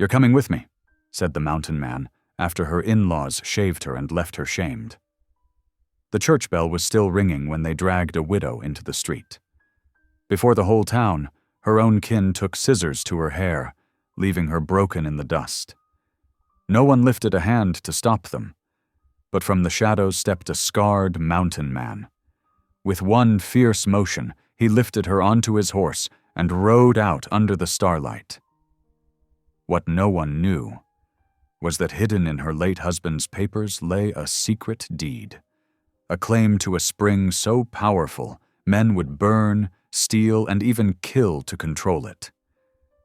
"You're coming with me," said the mountain man, after her in-laws shaved her and left her shamed. The church bell was still ringing when they dragged a widow into the street. Before the whole town, her own kin took scissors to her hair, leaving her broken in the dust. No one lifted a hand to stop them, but from the shadows stepped a scarred mountain man. With one fierce motion, he lifted her onto his horse and rode out under the starlight. What no one knew was that hidden in her late husband's papers lay a secret deed, a claim to a spring so powerful men would burn, steal, and even kill to control it.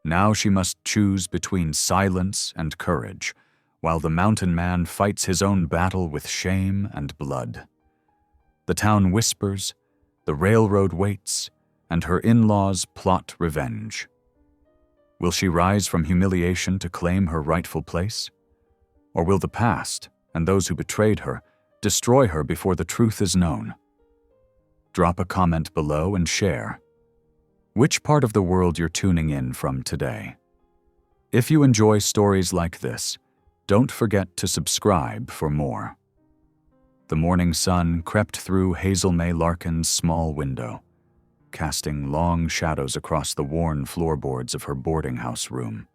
Now she must choose between silence and courage, while the mountain man fights his own battle with shame and blood. The town whispers, the railroad waits, and her in-laws plot revenge. Will she rise from humiliation to claim her rightful place? Or will the past, and those who betrayed her, destroy her before the truth is known? Drop a comment below and share. Which part of the world you're tuning in from today? If you enjoy stories like this, don't forget to subscribe for more. The morning sun crept through Hazel May Larkin's small window, casting long shadows across the worn floorboards of her boarding house room.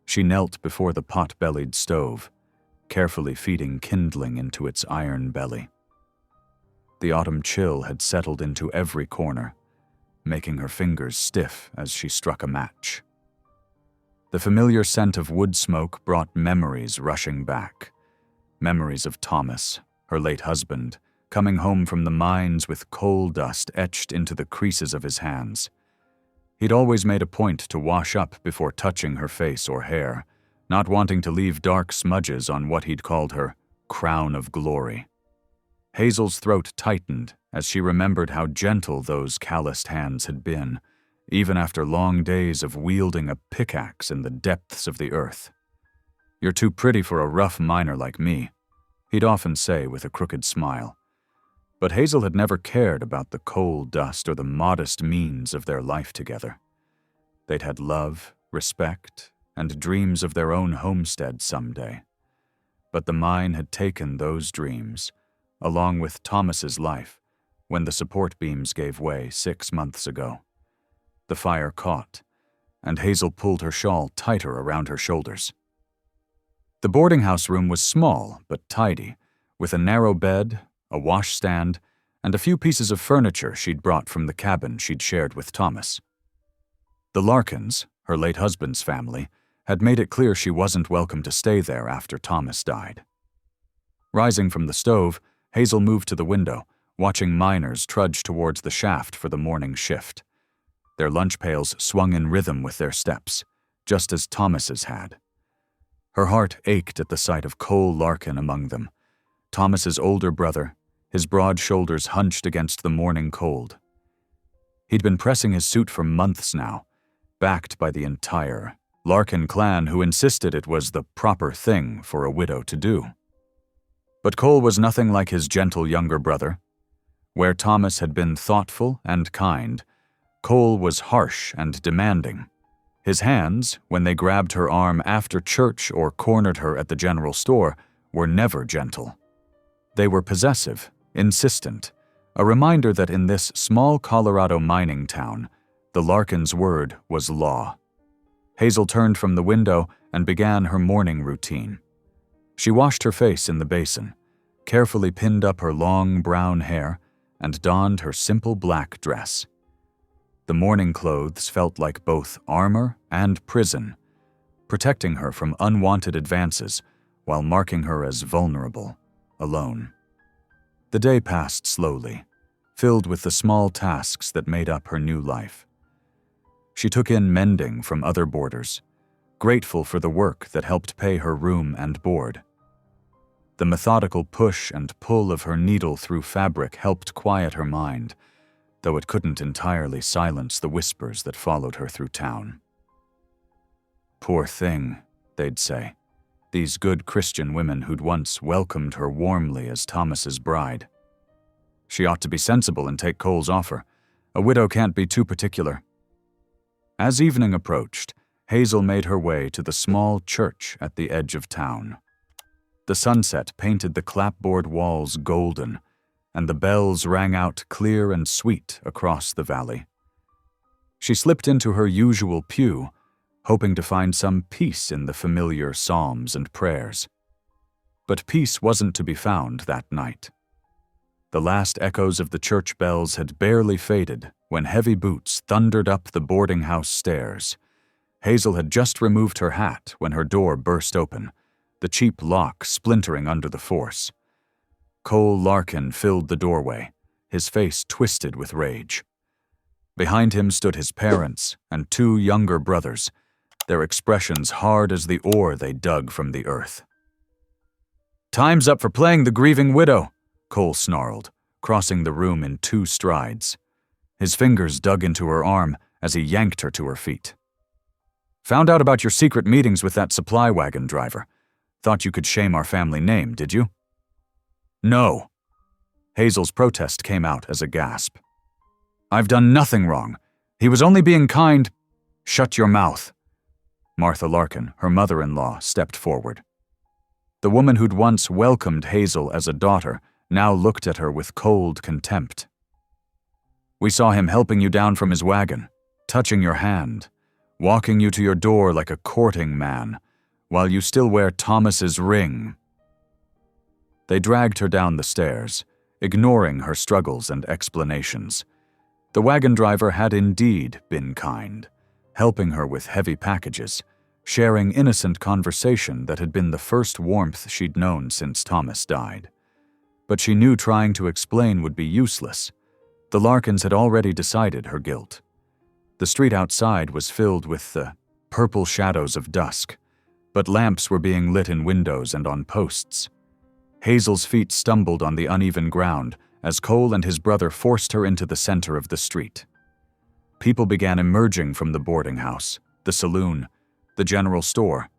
She knelt before the pot-bellied stove, carefully feeding kindling into its iron belly. The autumn chill had settled into every corner, making her fingers stiff as she struck a match. The familiar scent of wood smoke brought memories rushing back. Memories of Thomas, her late husband, coming home from the mines with coal dust etched into the creases of his hands. He'd always made a point to wash up before touching her face or hair, not wanting to leave dark smudges on what he'd called her crown of glory. Hazel's throat tightened as she remembered how gentle those calloused hands had been, even after long days of wielding a pickaxe in the depths of the earth. "You're too pretty for a rough miner like me," he'd often say with a crooked smile. But Hazel had never cared about the coal dust or the modest means of their life together. They'd had love, respect, and dreams of their own homestead someday. But the mine had taken those dreams, along with Thomas's life, when the support beams gave way 6 months ago. The fire caught, and Hazel pulled her shawl tighter around her shoulders. The boarding house room was small but tidy, with a narrow bed, a washstand, and a few pieces of furniture she'd brought from the cabin she'd shared with Thomas. The Larkins, her late husband's family, had made it clear she wasn't welcome to stay there after Thomas died. Rising from the stove, Hazel moved to the window, watching miners trudge towards the shaft for the morning shift. Their lunch pails swung in rhythm with their steps, just as Thomas's had. Her heart ached at the sight of Cole Larkin among them, Thomas's older brother, his broad shoulders hunched against the morning cold. He'd been pressing his suit for months now, backed by the entire Larkin clan who insisted it was the proper thing for a widow to do. But Cole was nothing like his gentle younger brother. Where Thomas had been thoughtful and kind, Cole was harsh and demanding. His hands, when they grabbed her arm after church or cornered her at the general store, were never gentle. They were possessive, insistent, a reminder that in this small Colorado mining town, the Larkins' word was law. Hazel turned from the window and began her morning routine. She washed her face in the basin, carefully pinned up her long brown hair, and donned her simple black dress. The morning clothes felt like both armor and prison, protecting her from unwanted advances while marking her as vulnerable, alone. The day passed slowly, filled with the small tasks that made up her new life. She took in mending from other boarders, grateful for the work that helped pay her room and board. The methodical push and pull of her needle through fabric helped quiet her mind, though it couldn't entirely silence the whispers that followed her through town. "Poor thing," they'd say, these good Christian women who'd once welcomed her warmly as Thomas's bride. "She ought to be sensible and take Cole's offer. A widow can't be too particular." As evening approached, Hazel made her way to the small church at the edge of town. The sunset painted the clapboard walls golden, and the bells rang out clear and sweet across the valley. She slipped into her usual pew, hoping to find some peace in the familiar psalms and prayers. But peace wasn't to be found that night. The last echoes of the church bells had barely faded when heavy boots thundered up the boarding house stairs. Hazel had just removed her hat when her door burst open, the cheap lock splintering under the force. Cole Larkin filled the doorway, his face twisted with rage. Behind him stood his parents and 2 younger brothers, their expressions hard as the ore they dug from the earth. "Time's up for playing the grieving widow," Cole snarled, crossing the room in 2 strides. His fingers dug into her arm as he yanked her to her feet. "Found out about your secret meetings with that supply wagon driver. Thought you could shame our family name, did you?" "No." Hazel's protest came out as a gasp. "I've done nothing wrong. He was only being kind." "Shut your mouth." Martha Larkin, her mother-in-law, stepped forward. The woman who'd once welcomed Hazel as a daughter now looked at her with cold contempt. "We saw him helping you down from his wagon, touching your hand, walking you to your door like a courting man, while you still wear Thomas's ring." They dragged her down the stairs, ignoring her struggles and explanations. The wagon driver had indeed been kind, helping her with heavy packages, sharing innocent conversation that had been the first warmth she'd known since Thomas died. But she knew trying to explain would be useless. The Larkins had already decided her guilt. The street outside was filled with the purple shadows of dusk, but lamps were being lit in windows and on posts. Hazel's feet stumbled on the uneven ground as Cole and his brother forced her into the center of the street. People began emerging from the boarding house, the saloon, the general store,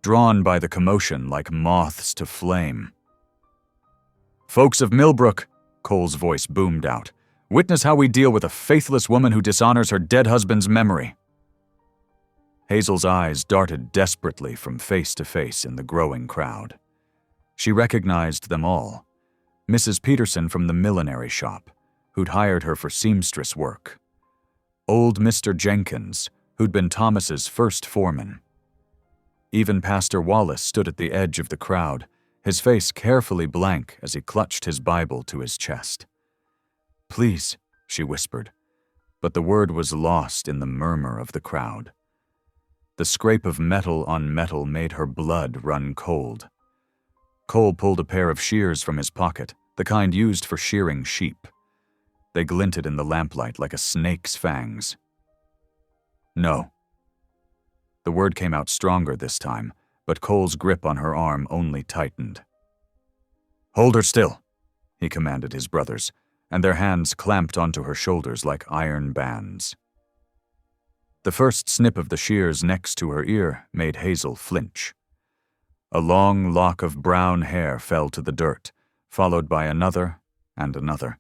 drawn by the commotion like moths to flame. "Folks of Millbrook," Cole's voice boomed out, "witness how we deal with a faithless woman who dishonors her dead husband's memory." Hazel's eyes darted desperately from face to face in the growing crowd. She recognized them all. Mrs. Peterson from the millinery shop, who'd hired her for seamstress work. Old Mr. Jenkins, who'd been Thomas's first foreman. Even Pastor Wallace stood at the edge of the crowd, his face carefully blank as he clutched his Bible to his chest. "Please," she whispered, but the word was lost in the murmur of the crowd. The scrape of metal on metal made her blood run cold. Cole pulled a pair of shears from his pocket, the kind used for shearing sheep. They glinted in the lamplight like a snake's fangs. "No." The word came out stronger this time, but Cole's grip on her arm only tightened. "Hold her still," he commanded his brothers, and their hands clamped onto her shoulders like iron bands. The first snip of the shears next to her ear made Hazel flinch. A long lock of brown hair fell to the dirt, followed by another and another.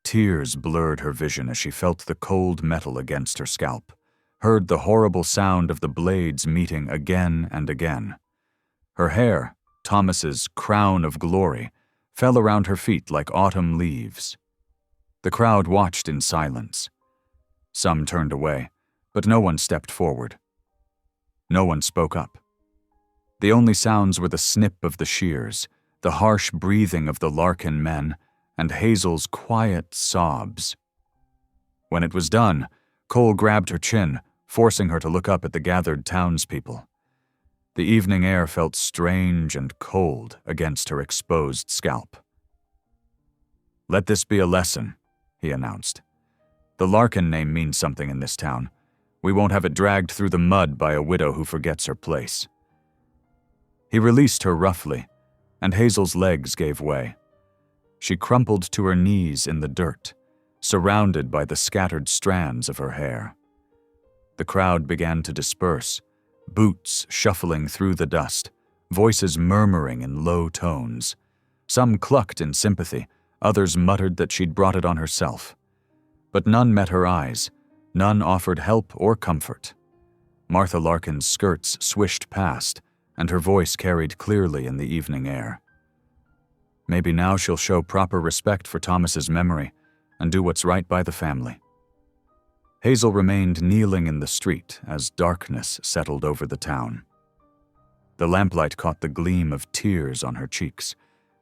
Tears blurred her vision as she felt the cold metal against her scalp, heard the horrible sound of the blades meeting again and again. Her hair, Thomas's crown of glory, fell around her feet like autumn leaves. The crowd watched in silence. Some turned away, but no one stepped forward. No one spoke up. The only sounds were the snip of the shears, the harsh breathing of the Larkin men, and Hazel's quiet sobs. When it was done, Cole grabbed her chin, forcing her to look up at the gathered townspeople. The evening air felt strange and cold against her exposed scalp. "Let this be a lesson," he announced. "The Larkin name means something in this town. We won't have it dragged through the mud by a widow who forgets her place." He released her roughly, and Hazel's legs gave way. She crumpled to her knees in the dirt, surrounded by the scattered strands of her hair. The crowd began to disperse, boots shuffling through the dust, voices murmuring in low tones. Some clucked in sympathy, others muttered that she'd brought it on herself. But none met her eyes, none offered help or comfort. Martha Larkin's skirts swished past, and her voice carried clearly in the evening air. Maybe now she'll show proper respect for Thomas's memory and do what's right by the family. Hazel remained kneeling in the street as darkness settled over the town. The lamplight caught the gleam of tears on her cheeks,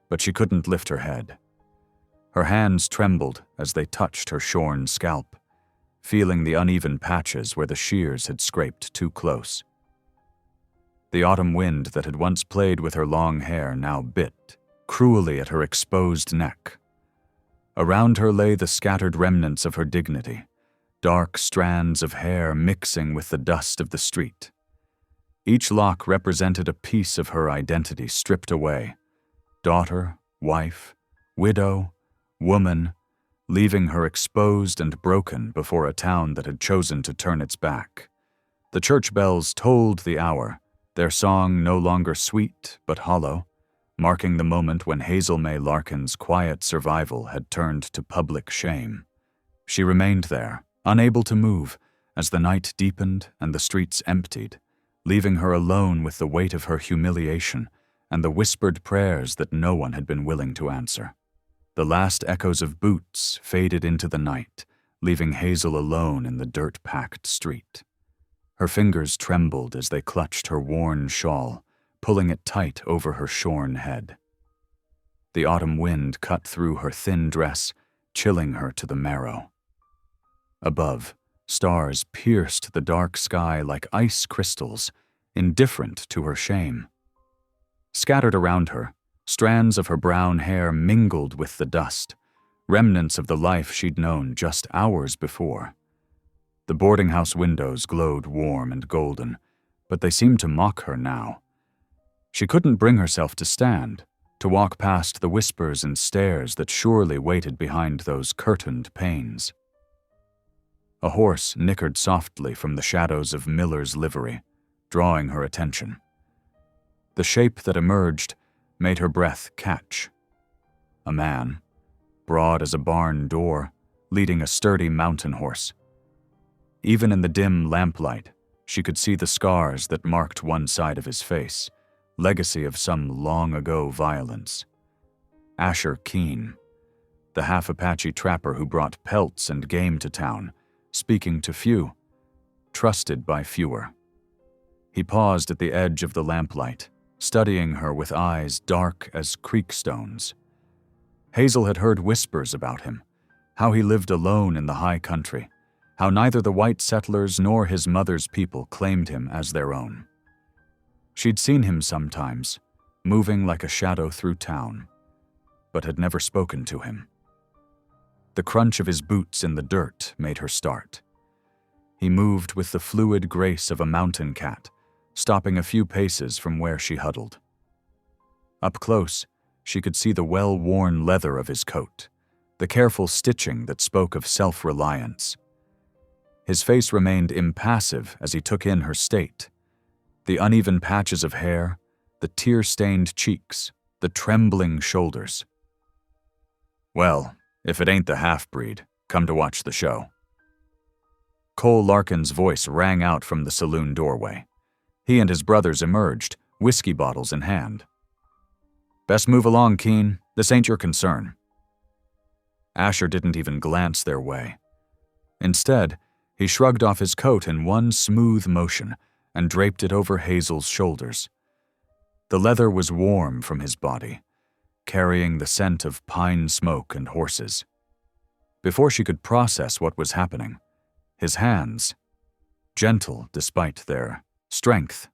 but she couldn't lift her head. Her hands trembled as they touched her shorn scalp, feeling the uneven patches where the shears had scraped too close. The autumn wind that had once played with her long hair now bit cruelly at her exposed neck. Around her lay the scattered remnants of her dignity, dark strands of hair mixing with the dust of the street. Each lock represented a piece of her identity stripped away: daughter, wife, widow, woman, leaving her exposed and broken before a town that had chosen to turn its back. The church bells tolled the hour, their song no longer sweet but hollow, marking the moment when Hazel May Larkin's quiet survival had turned to public shame. She remained there, unable to move, as the night deepened and the streets emptied, leaving her alone with the weight of her humiliation and the whispered prayers that no one had been willing to answer. The last echoes of boots faded into the night, leaving Hazel alone in the dirt-packed street. Her fingers trembled as they clutched her worn shawl, pulling it tight over her shorn head. The autumn wind cut through her thin dress, chilling her to the marrow. Above, stars pierced the dark sky like ice crystals, indifferent to her shame. Scattered around her, strands of her brown hair mingled with the dust, remnants of the life she'd known just hours before. The boarding house windows glowed warm and golden, but they seemed to mock her now. She couldn't bring herself to stand, to walk past the whispers and stares that surely waited behind those curtained panes. A horse nickered softly from the shadows of Miller's livery, drawing her attention. The shape that emerged made her breath catch. A man, broad as a barn door, leading a sturdy mountain horse. Even in the dim lamplight, she could see the scars that marked one side of his face, legacy of some long-ago violence. Asher Keene, the half-Apache trapper who brought pelts and game to town, speaking to few, trusted by fewer. He paused at the edge of the lamplight, studying her with eyes dark as creek stones. Hazel had heard whispers about him, how he lived alone in the high country, how neither the white settlers nor his mother's people claimed him as their own. She'd seen him sometimes, moving like a shadow through town, but had never spoken to him. The crunch of his boots in the dirt made her start. He moved with the fluid grace of a mountain cat, stopping a few paces from where she huddled. Up close, she could see the well-worn leather of his coat, the careful stitching that spoke of self-reliance. His face remained impassive as he took in her state. The uneven patches of hair, the tear-stained cheeks, the trembling shoulders. "Well, if it ain't the half-breed, come to watch the show." Cole Larkin's voice rang out from the saloon doorway. He and his brothers emerged, whiskey bottles in hand. "Best move along, Keene. This ain't your concern." Asher didn't even glance their way. Instead, he shrugged off his coat in one smooth motion and draped it over Hazel's shoulders. The leather was warm from his body, carrying the scent of pine smoke and horses. Before she could process what was happening, his hands, gentle despite their strength,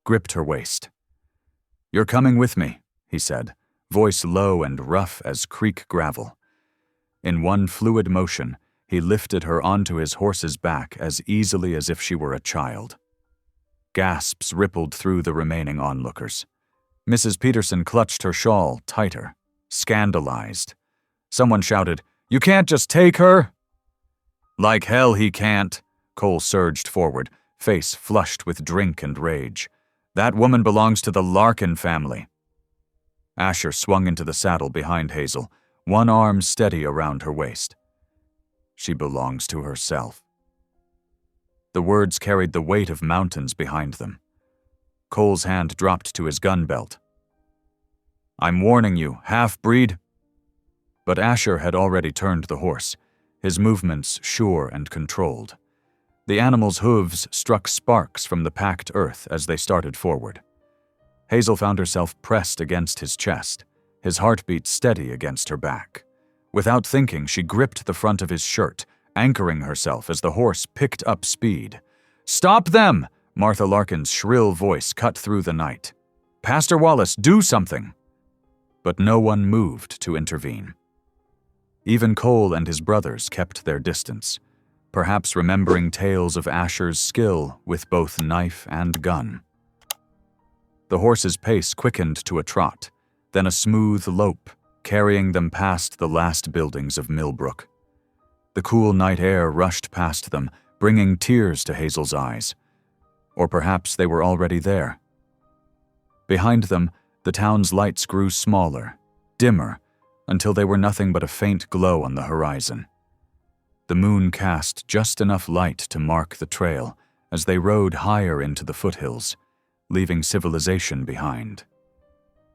gripped her waist. "You're coming with me," he said, voice low and rough as creek gravel. In one fluid motion, he lifted her onto his horse's back as easily as if she were a child. Gasps rippled through the remaining onlookers. Mrs. Peterson clutched her shawl tighter, scandalized. Someone shouted, "You can't just take her!" "Like hell he can't," Cole surged forward, face flushed with drink and rage. "That woman belongs to the Larkin family." Asher swung into the saddle behind Hazel, one arm steady around her waist. "She belongs to herself." The words carried the weight of mountains behind them. Cole's hand dropped to his gun belt. "I'm warning you, half-breed." But Asher had already turned the horse, his movements sure and controlled. The animal's hooves struck sparks from the packed earth as they started forward. Hazel found herself pressed against his chest, his heartbeat steady against her back. Without thinking, she gripped the front of his shirt, anchoring herself as the horse picked up speed. "Stop them!" Martha Larkin's shrill voice cut through the night. "Pastor Wallace, do something!" But no one moved to intervene. Even Cole and his brothers kept their distance, perhaps remembering tales of Asher's skill with both knife and gun. The horse's pace quickened to a trot, then a smooth lope, carrying them past the last buildings of Millbrook. The cool night air rushed past them, bringing tears to Hazel's eyes. Or perhaps they were already there. Behind them, the town's lights grew smaller, dimmer, until they were nothing but a faint glow on the horizon. The moon cast just enough light to mark the trail as they rode higher into the foothills, leaving civilization behind.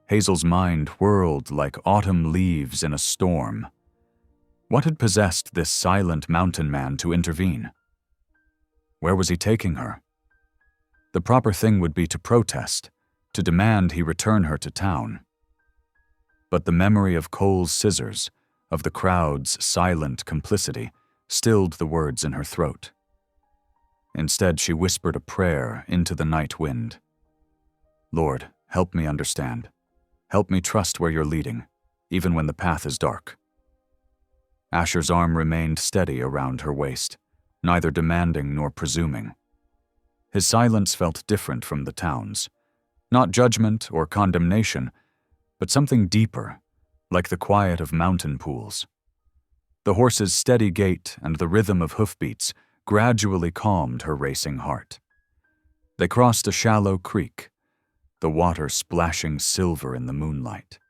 Hazel's mind whirled like autumn leaves in a storm. What had possessed this silent mountain man to intervene? Where was he taking her? The proper thing would be to protest, to demand he return her to town. But the memory of Cole's scissors, of the crowd's silent complicity, stilled the words in her throat. Instead, she whispered a prayer into the night wind. "Lord, help me understand. Help me trust where you're leading, even when the path is dark." Asher's arm remained steady around her waist, neither demanding nor presuming. His silence felt different from the town's. Not judgment or condemnation, but something deeper, like the quiet of mountain pools. The horse's steady gait and the rhythm of hoofbeats gradually calmed her racing heart. They crossed a shallow creek, the water splashing silver in the moonlight.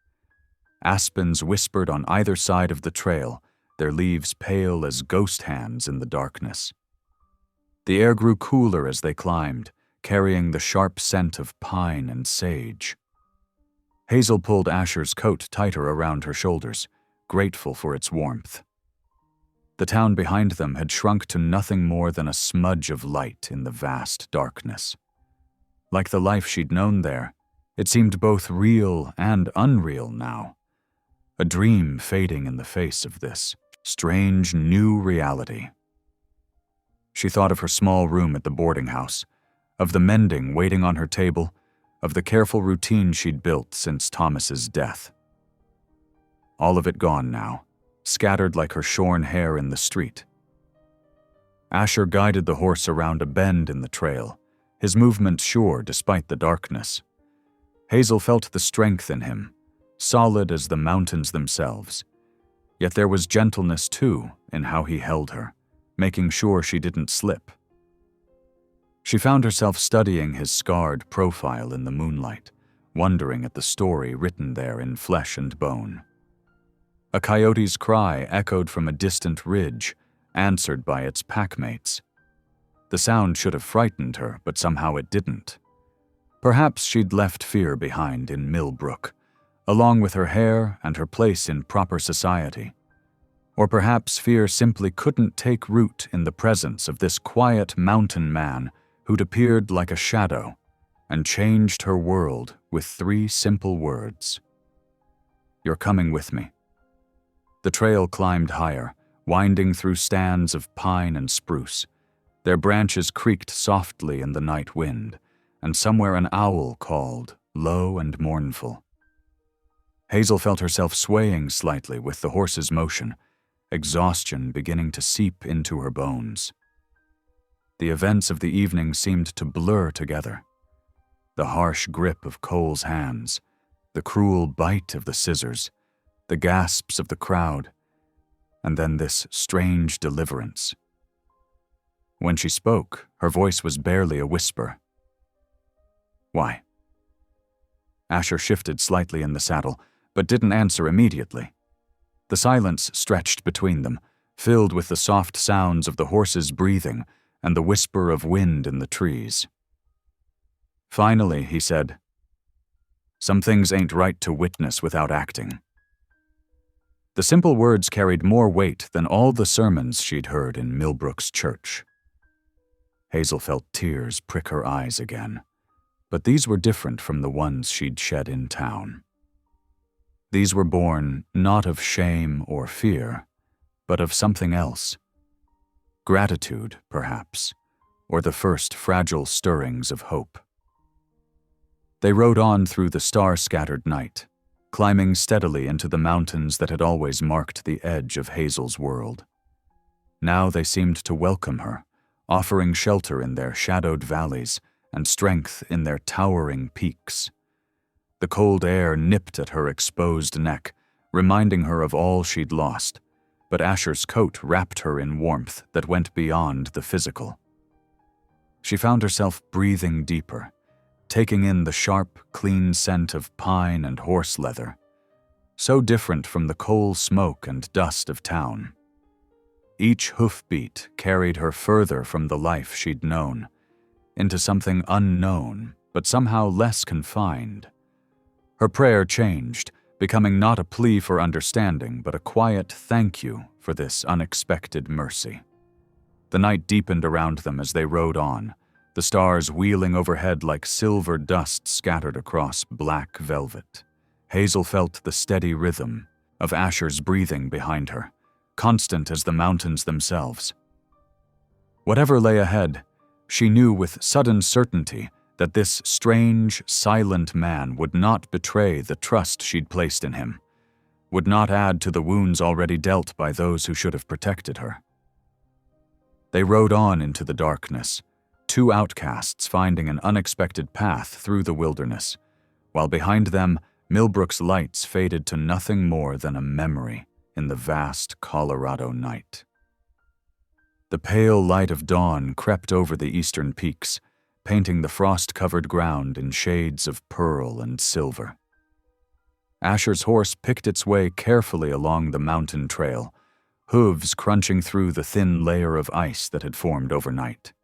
Aspens whispered on either side of the trail, their leaves pale as ghost hands in the darkness. The air grew cooler as they climbed, carrying the sharp scent of pine and sage. Hazel pulled Asher's coat tighter around her shoulders, grateful for its warmth. The town behind them had shrunk to nothing more than a smudge of light in the vast darkness. Like the life she'd known there, it seemed both real and unreal now. A dream fading in the face of this strange new reality. She thought of her small room at the boarding house, of the mending waiting on her table, of the careful routine she'd built since Thomas's death. All of it gone now, scattered like her shorn hair in the street. Asher guided the horse around a bend in the trail, his movement sure despite the darkness. Hazel felt the strength in him, solid as the mountains themselves. Yet there was gentleness, too, in how he held her, making sure she didn't slip. She found herself studying his scarred profile in the moonlight, wondering at the story written there in flesh and bone. A coyote's cry echoed from a distant ridge, answered by its packmates. The sound should have frightened her, but somehow it didn't. Perhaps she'd left fear behind in Millbrook, along with her hair and her place in proper society. Or perhaps fear simply couldn't take root in the presence of this quiet mountain man who'd appeared like a shadow and changed her world with 3 simple words. "You're coming with me." The trail climbed higher, winding through stands of pine and spruce. Their branches creaked softly in the night wind, and somewhere an owl called, low and mournful. Hazel felt herself swaying slightly with the horse's motion, exhaustion beginning to seep into her bones. The events of the evening seemed to blur together. The harsh grip of Cole's hands, the cruel bite of the scissors, the gasps of the crowd, and then this strange deliverance. When she spoke, her voice was barely a whisper. "Why?" Asher shifted slightly in the saddle, but didn't answer immediately. The silence stretched between them, filled with the soft sounds of the horse's breathing and the whisper of wind in the trees. Finally, he said, "Some things ain't right to witness without acting." The simple words carried more weight than all the sermons she'd heard in Millbrook's church. Hazel felt tears prick her eyes again, but these were different from the ones she'd shed in town. These were born not of shame or fear, but of something else. Gratitude, perhaps, or the first fragile stirrings of hope. They rode on through the star-scattered night, climbing steadily into the mountains that had always marked the edge of Hazel's world. Now they seemed to welcome her, offering shelter in their shadowed valleys and strength in their towering peaks. The cold air nipped at her exposed neck, reminding her of all she'd lost, but Asher's coat wrapped her in warmth that went beyond the physical. She found herself breathing deeper, taking in the sharp, clean scent of pine and horse leather, so different from the coal smoke and dust of town. Each hoofbeat carried her further from the life she'd known, into something unknown, but somehow less confined. Her prayer changed, becoming not a plea for understanding, but a quiet thank you for this unexpected mercy. The night deepened around them as they rode on, the stars wheeling overhead like silver dust scattered across black velvet. Hazel felt the steady rhythm of Asher's breathing behind her, constant as the mountains themselves. Whatever lay ahead, she knew with sudden certainty that this strange, silent man would not betray the trust she'd placed in him, would not add to the wounds already dealt by those who should have protected her. They rode on into the darkness, two outcasts finding an unexpected path through the wilderness, while behind them Millbrook's lights faded to nothing more than a memory in the vast Colorado night. The pale light of dawn crept over the eastern peaks, painting the frost-covered ground in shades of pearl and silver. Asher's horse picked its way carefully along the mountain trail, hooves crunching through the thin layer of ice that had formed overnight.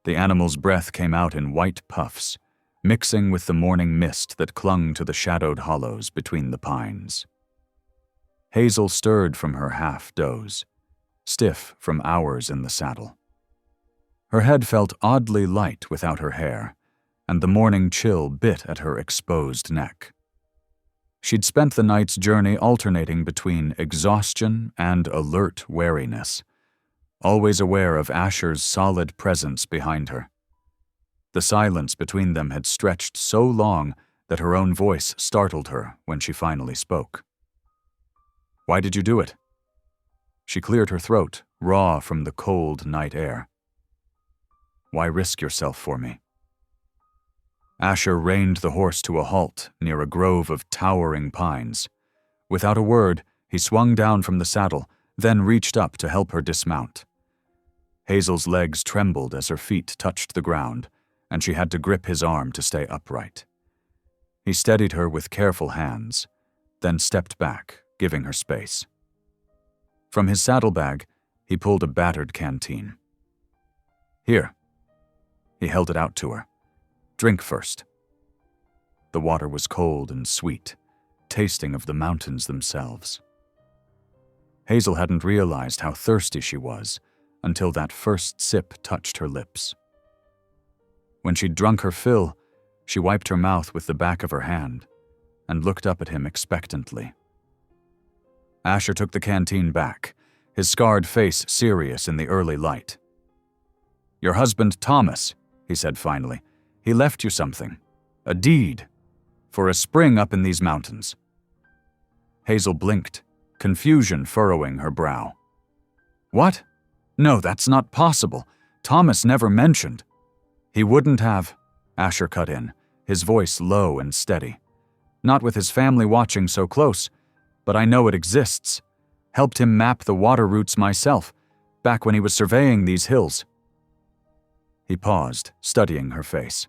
The animal's breath came out in white puffs, mixing with the morning mist that clung to the shadowed hollows between the pines. Hazel stirred from her half-doze, stiff from hours in the saddle. Her head felt oddly light without her hair, and the morning chill bit at her exposed neck. She'd spent the night's journey alternating between exhaustion and alert wariness, always aware of Asher's solid presence behind her. The silence between them had stretched so long that her own voice startled her when she finally spoke. "Why did you do it?" She cleared her throat, raw from the cold night air. "Why risk yourself for me?" Asher reined the horse to a halt near a grove of towering pines. Without a word, he swung down from the saddle, then reached up to help her dismount. Hazel's legs trembled as her feet touched the ground, and she had to grip his arm to stay upright. He steadied her with careful hands, then stepped back, giving her space. From his saddlebag, he pulled a battered canteen. "Here." He held it out to her. "Drink first." The water was cold and sweet, tasting of the mountains themselves. Hazel hadn't realized how thirsty she was until that first sip touched her lips. When she'd drunk her fill, she wiped her mouth with the back of her hand and looked up at him expectantly. Asher took the canteen back, his scarred face serious in the early light. "Your husband, Thomas," he said finally, "he left you something. A deed. For a spring up in these mountains." Hazel blinked, confusion furrowing her brow. "What? No, that's not possible. Thomas never mentioned." "He wouldn't have," Asher cut in, his voice low and steady. "Not with his family watching so close, but I know it exists. Helped him map the water routes myself, back when he was surveying these hills." He paused, studying her face.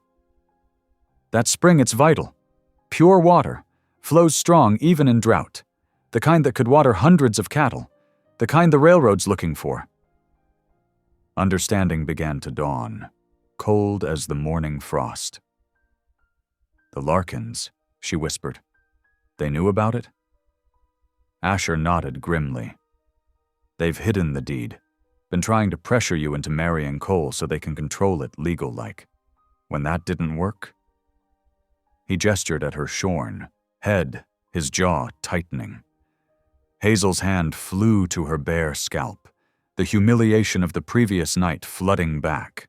"That spring, it's vital. Pure water, flows strong even in drought. The kind that could water hundreds of cattle. The kind the railroad's looking for." Understanding began to dawn, cold as the morning frost. "The Larkins," she whispered. "They knew about it?" Asher nodded grimly. "They've hidden the deed, been trying to pressure you into marrying Cole so they can control it legal-like. When that didn't work..." He gestured at her shorn head, his jaw tightening. Hazel's hand flew to her bare scalp, the humiliation of the previous night flooding back.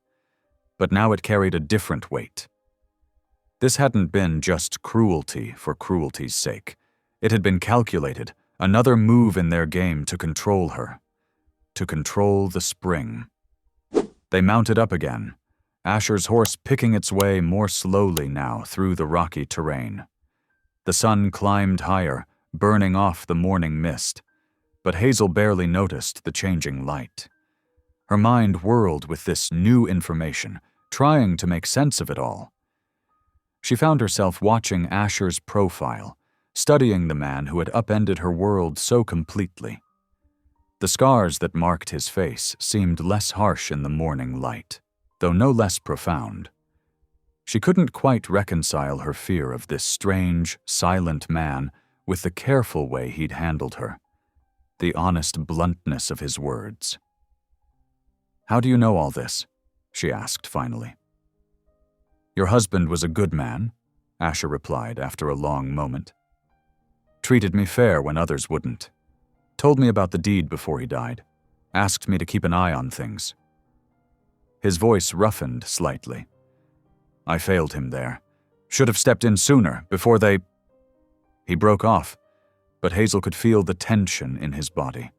But now it carried a different weight. This hadn't been just cruelty for cruelty's sake. It had been calculated, another move in their game to control her. To control the spring. They mounted up again, Asher's horse picking its way more slowly now through the rocky terrain. The sun climbed higher, burning off the morning mist, but Hazel barely noticed the changing light. Her mind whirled with this new information, trying to make sense of it all. She found herself watching Asher's profile, studying the man who had upended her world so completely. The scars that marked his face seemed less harsh in the morning light, though no less profound. She couldn't quite reconcile her fear of this strange, silent man with the careful way he'd handled her, the honest bluntness of his words. "How do you know all this?" she asked finally. "Your husband was a good man," Asher replied after a long moment. "Treated me fair when others wouldn't. Told me about the deed before he died. Asked me to keep an eye on things." His voice roughened slightly. "I failed him there. Should have stepped in sooner, before they..." He broke off, but Hazel could feel the tension in his body.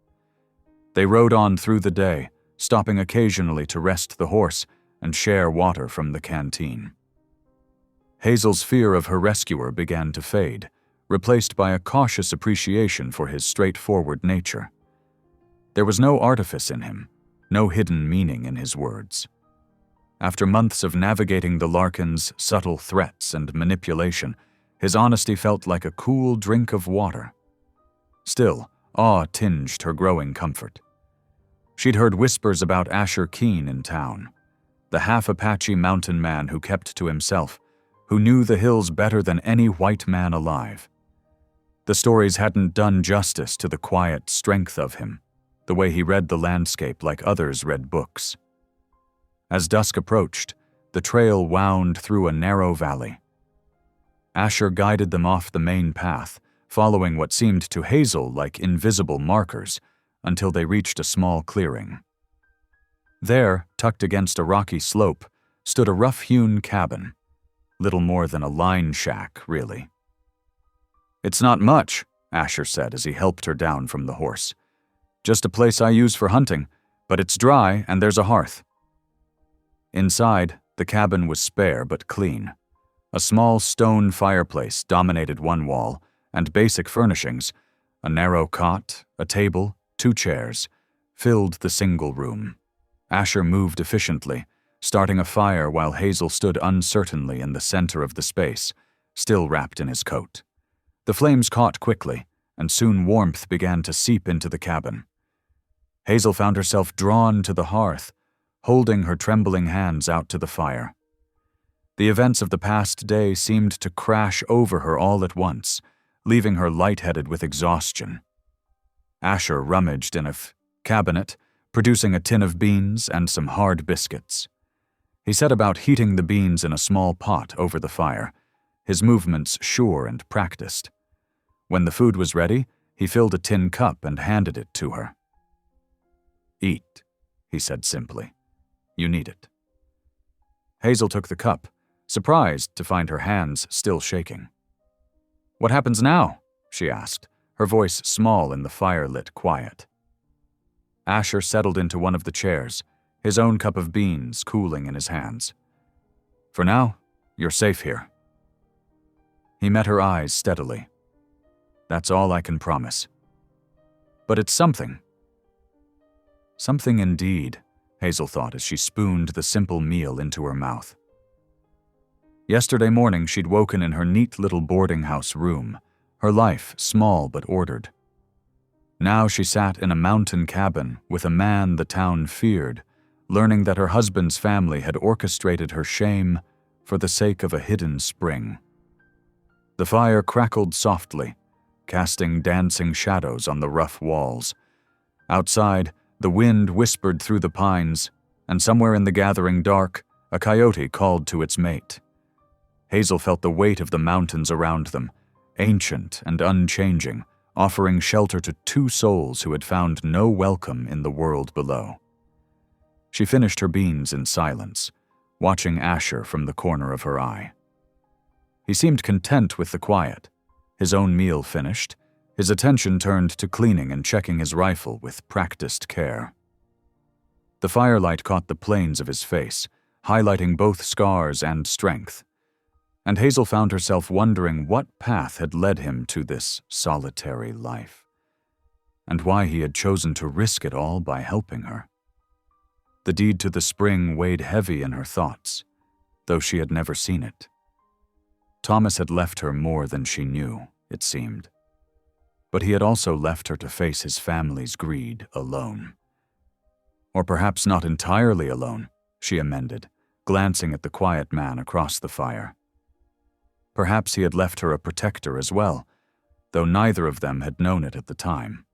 They rode on through the day, stopping occasionally to rest the horse and share water from the canteen. Hazel's fear of her rescuer began to fade, replaced by a cautious appreciation for his straightforward nature. There was no artifice in him, no hidden meaning in his words. After months of navigating the Larkins' subtle threats and manipulation, his honesty felt like a cool drink of water. Still, awe tinged her growing comfort. She'd heard whispers about Asher Keene in town, the half-Apache mountain man who kept to himself, who knew the hills better than any white man alive. The stories hadn't done justice to the quiet strength of him, the way he read the landscape like others read books. As dusk approached, the trail wound through a narrow valley. Asher guided them off the main path, following what seemed to Hazel like invisible markers, until they reached a small clearing. There, tucked against a rocky slope, stood a rough-hewn cabin. Little more than a line shack, really. "It's not much," Asher said as he helped her down from the horse. "Just a place I use for hunting, but it's dry and there's a hearth." Inside, the cabin was spare but clean. A small stone fireplace dominated one wall, and basic furnishings, a narrow cot, a table, 2 chairs, filled the single room. Asher moved efficiently, starting a fire while Hazel stood uncertainly in the center of the space, still wrapped in his coat. The flames caught quickly, and soon warmth began to seep into the cabin. Hazel found herself drawn to the hearth, holding her trembling hands out to the fire. The events of the past day seemed to crash over her all at once, leaving her lightheaded with exhaustion. Asher rummaged in a cabinet, producing a tin of beans and some hard biscuits. He set about heating the beans in a small pot over the fire, his movements sure and practiced. When the food was ready, he filled a tin cup and handed it to her. "Eat," he said simply. "You need it." Hazel took the cup, surprised to find her hands still shaking. "What happens now?" she asked, her voice small in the fire-lit quiet. Asher settled into one of the chairs, his own cup of beans cooling in his hands. "For now, you're safe here." He met her eyes steadily. "That's all I can promise. But it's something." Something indeed, Hazel thought as she spooned the simple meal into her mouth. Yesterday morning she'd woken in her neat little boarding house room, her life small but ordered. Now she sat in a mountain cabin with a man the town feared, learning that her husband's family had orchestrated her shame for the sake of a hidden spring. The fire crackled softly, casting dancing shadows on the rough walls. Outside, the wind whispered through the pines, and somewhere in the gathering dark, a coyote called to its mate. Hazel felt the weight of the mountains around them, ancient and unchanging, offering shelter to two souls who had found no welcome in the world below. She finished her beans in silence, watching Asher from the corner of her eye. He seemed content with the quiet. His own meal finished, his attention turned to cleaning and checking his rifle with practiced care. The firelight caught the planes of his face, highlighting both scars and strength, and Hazel found herself wondering what path had led him to this solitary life, and why he had chosen to risk it all by helping her. The deed to the spring weighed heavy in her thoughts, though she had never seen it. Thomas had left her more than she knew, it seemed. But he had also left her to face his family's greed alone. Or perhaps not entirely alone, she amended, glancing at the quiet man across the fire. Perhaps he had left her a protector as well, though neither of them had known it at the time.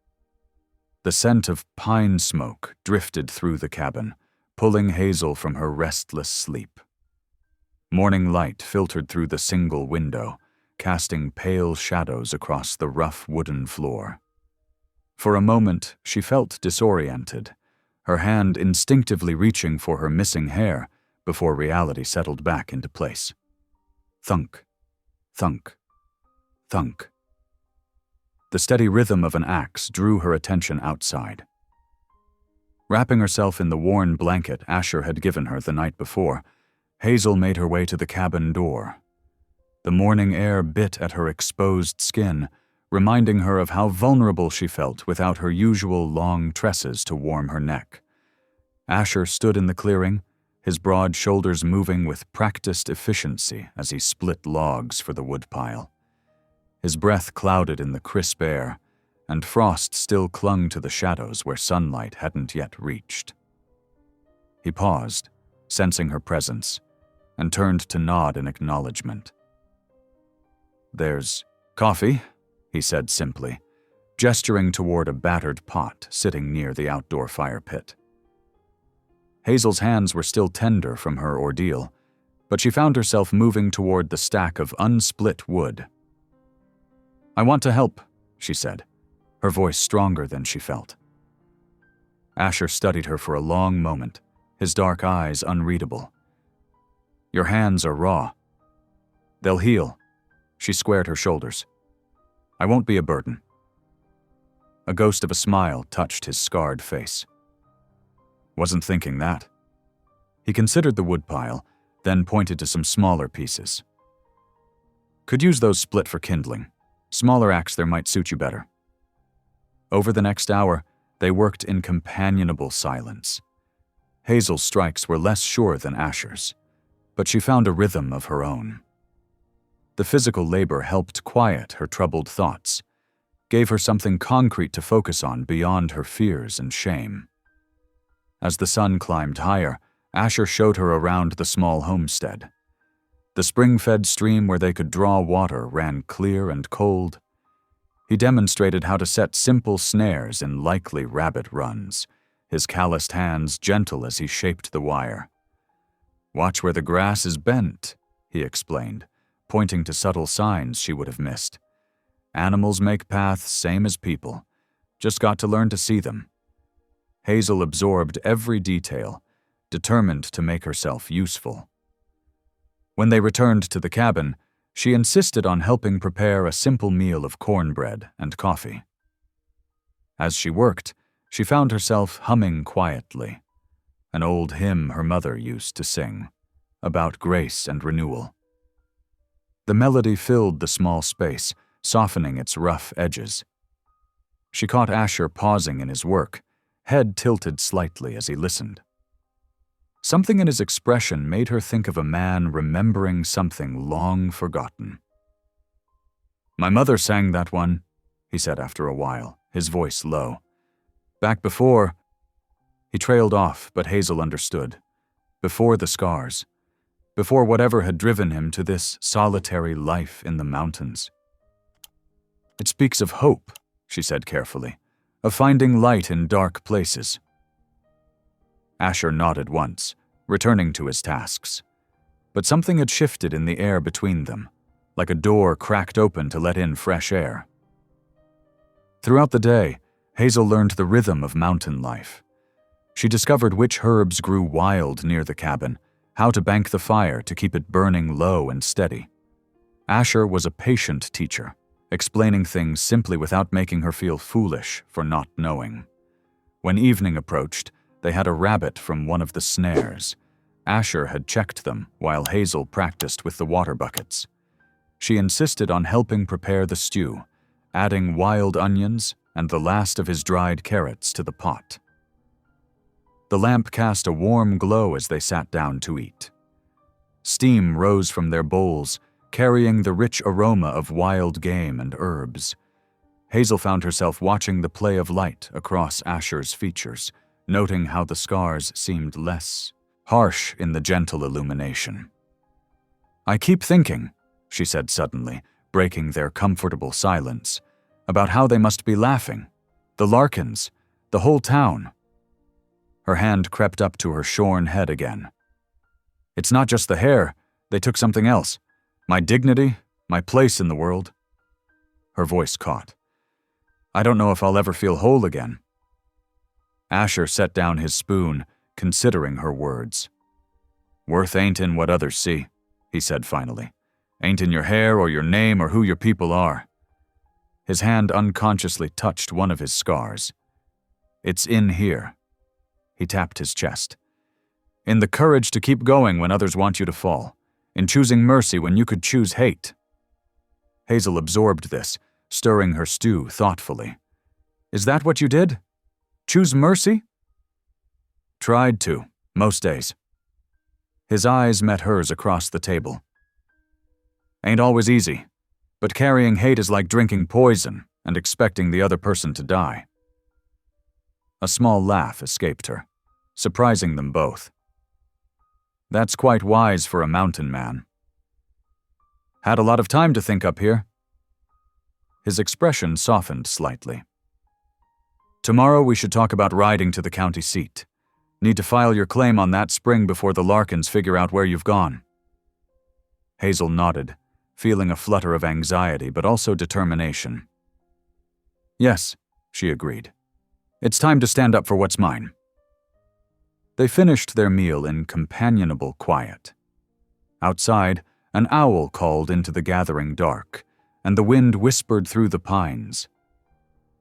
The scent of pine smoke drifted through the cabin, pulling Hazel from her restless sleep. Morning light filtered through the single window, casting pale shadows across the rough wooden floor. For a moment, she felt disoriented, her hand instinctively reaching for her missing hair before reality settled back into place. Thunk, thunk, thunk. The steady rhythm of an axe drew her attention outside. Wrapping herself in the worn blanket Asher had given her the night before, Hazel made her way to the cabin door. The morning air bit at her exposed skin, reminding her of how vulnerable she felt without her usual long tresses to warm her neck. Asher stood in the clearing, his broad shoulders moving with practiced efficiency as he split logs for the woodpile. His breath clouded in the crisp air, and frost still clung to the shadows where sunlight hadn't yet reached. He paused, sensing her presence, and turned to nod in acknowledgement. "There's coffee," he said simply, gesturing toward a battered pot sitting near the outdoor fire pit. Hazel's hands were still tender from her ordeal, but she found herself moving toward the stack of unsplit wood. "I want to help," she said, her voice stronger than she felt. Asher studied her for a long moment, his dark eyes unreadable. "Your hands are raw. They'll heal." She squared her shoulders. "I won't be a burden." A ghost of a smile touched his scarred face. "Wasn't thinking that." He considered the woodpile, then pointed to some smaller pieces. "Could use those split for kindling. Smaller axe there might suit you better." Over the next hour, they worked in companionable silence. Hazel's strikes were less sure than Asher's, but she found a rhythm of her own. The physical labor helped quiet her troubled thoughts, gave her something concrete to focus on beyond her fears and shame. As the sun climbed higher, Asher showed her around the small homestead. The spring-fed stream where they could draw water ran clear and cold. He demonstrated how to set simple snares in likely rabbit runs, his calloused hands gentle as he shaped the wire. "Watch where the grass is bent," he explained, pointing to subtle signs she would have missed. "Animals make paths same as people. Just got to learn to see them." Hazel absorbed every detail, determined to make herself useful. When they returned to the cabin, she insisted on helping prepare a simple meal of cornbread and coffee. As she worked, she found herself humming quietly, an old hymn her mother used to sing, about grace and renewal. The melody filled the small space, softening its rough edges. She caught Asher pausing in his work, head tilted slightly as he listened. Something in his expression made her think of a man remembering something long forgotten. "My mother sang that one," he said after a while, his voice low. "Back before..." He trailed off, but Hazel understood. Before the scars, before whatever had driven him to this solitary life in the mountains. "It speaks of hope," she said carefully, "of finding light in dark places." Asher nodded once, returning to his tasks. But something had shifted in the air between them, like a door cracked open to let in fresh air. Throughout the day, Hazel learned the rhythm of mountain life. She discovered which herbs grew wild near the cabin, how to bank the fire to keep it burning low and steady. Asher was a patient teacher, explaining things simply without making her feel foolish for not knowing. When evening approached, they had a rabbit from one of the snares. Asher had checked them while Hazel practiced with the water buckets. She insisted on helping prepare the stew, adding wild onions and the last of his dried carrots to the pot. The lamp cast a warm glow as they sat down to eat. Steam rose from their bowls, carrying the rich aroma of wild game and herbs. Hazel found herself watching the play of light across Asher's features, noting how the scars seemed less harsh in the gentle illumination. "I keep thinking," she said suddenly, breaking their comfortable silence, "about how they must be laughing. The Larkins, the whole town." Her hand crept up to her shorn head again. "It's not just the hair, they took something else. My dignity, my place in the world." Her voice caught. "I don't know if I'll ever feel whole again." Asher set down his spoon, considering her words. "Worth ain't in what others see," he said finally. "Ain't in your hair or your name or who your people are." His hand unconsciously touched one of his scars. "It's in here." He tapped his chest. "In the courage to keep going when others want you to fall. In choosing mercy when you could choose hate." Hazel absorbed this, stirring her stew thoughtfully. "Is that what you did? Choose mercy?" "Tried to, most days." His eyes met hers across the table. "Ain't always easy, but carrying hate is like drinking poison and expecting the other person to die." A small laugh escaped her, surprising them both. "That's quite wise for a mountain man." "Had a lot of time to think up here." His expression softened slightly. "Tomorrow we should talk about riding to the county seat. Need to file your claim on that spring before the Larkins figure out where you've gone." Hazel nodded, feeling a flutter of anxiety but also determination. "Yes," she agreed. "It's time to stand up for what's mine." They finished their meal in companionable quiet. Outside, an owl called into the gathering dark, and the wind whispered through the pines.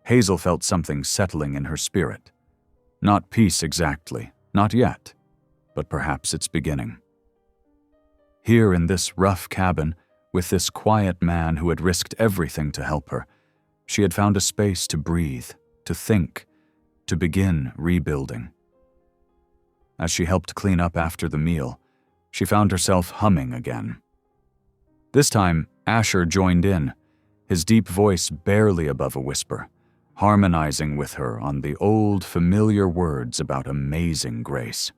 Hazel felt something settling in her spirit. Not peace exactly, not yet, but perhaps it's beginning. Here in this rough cabin, with this quiet man who had risked everything to help her, she had found a space to breathe, to think, to begin rebuilding. As she helped clean up after the meal, she found herself humming again. This time, Asher joined in, his deep voice barely above a whisper, harmonizing with her on the old, familiar words about amazing grace.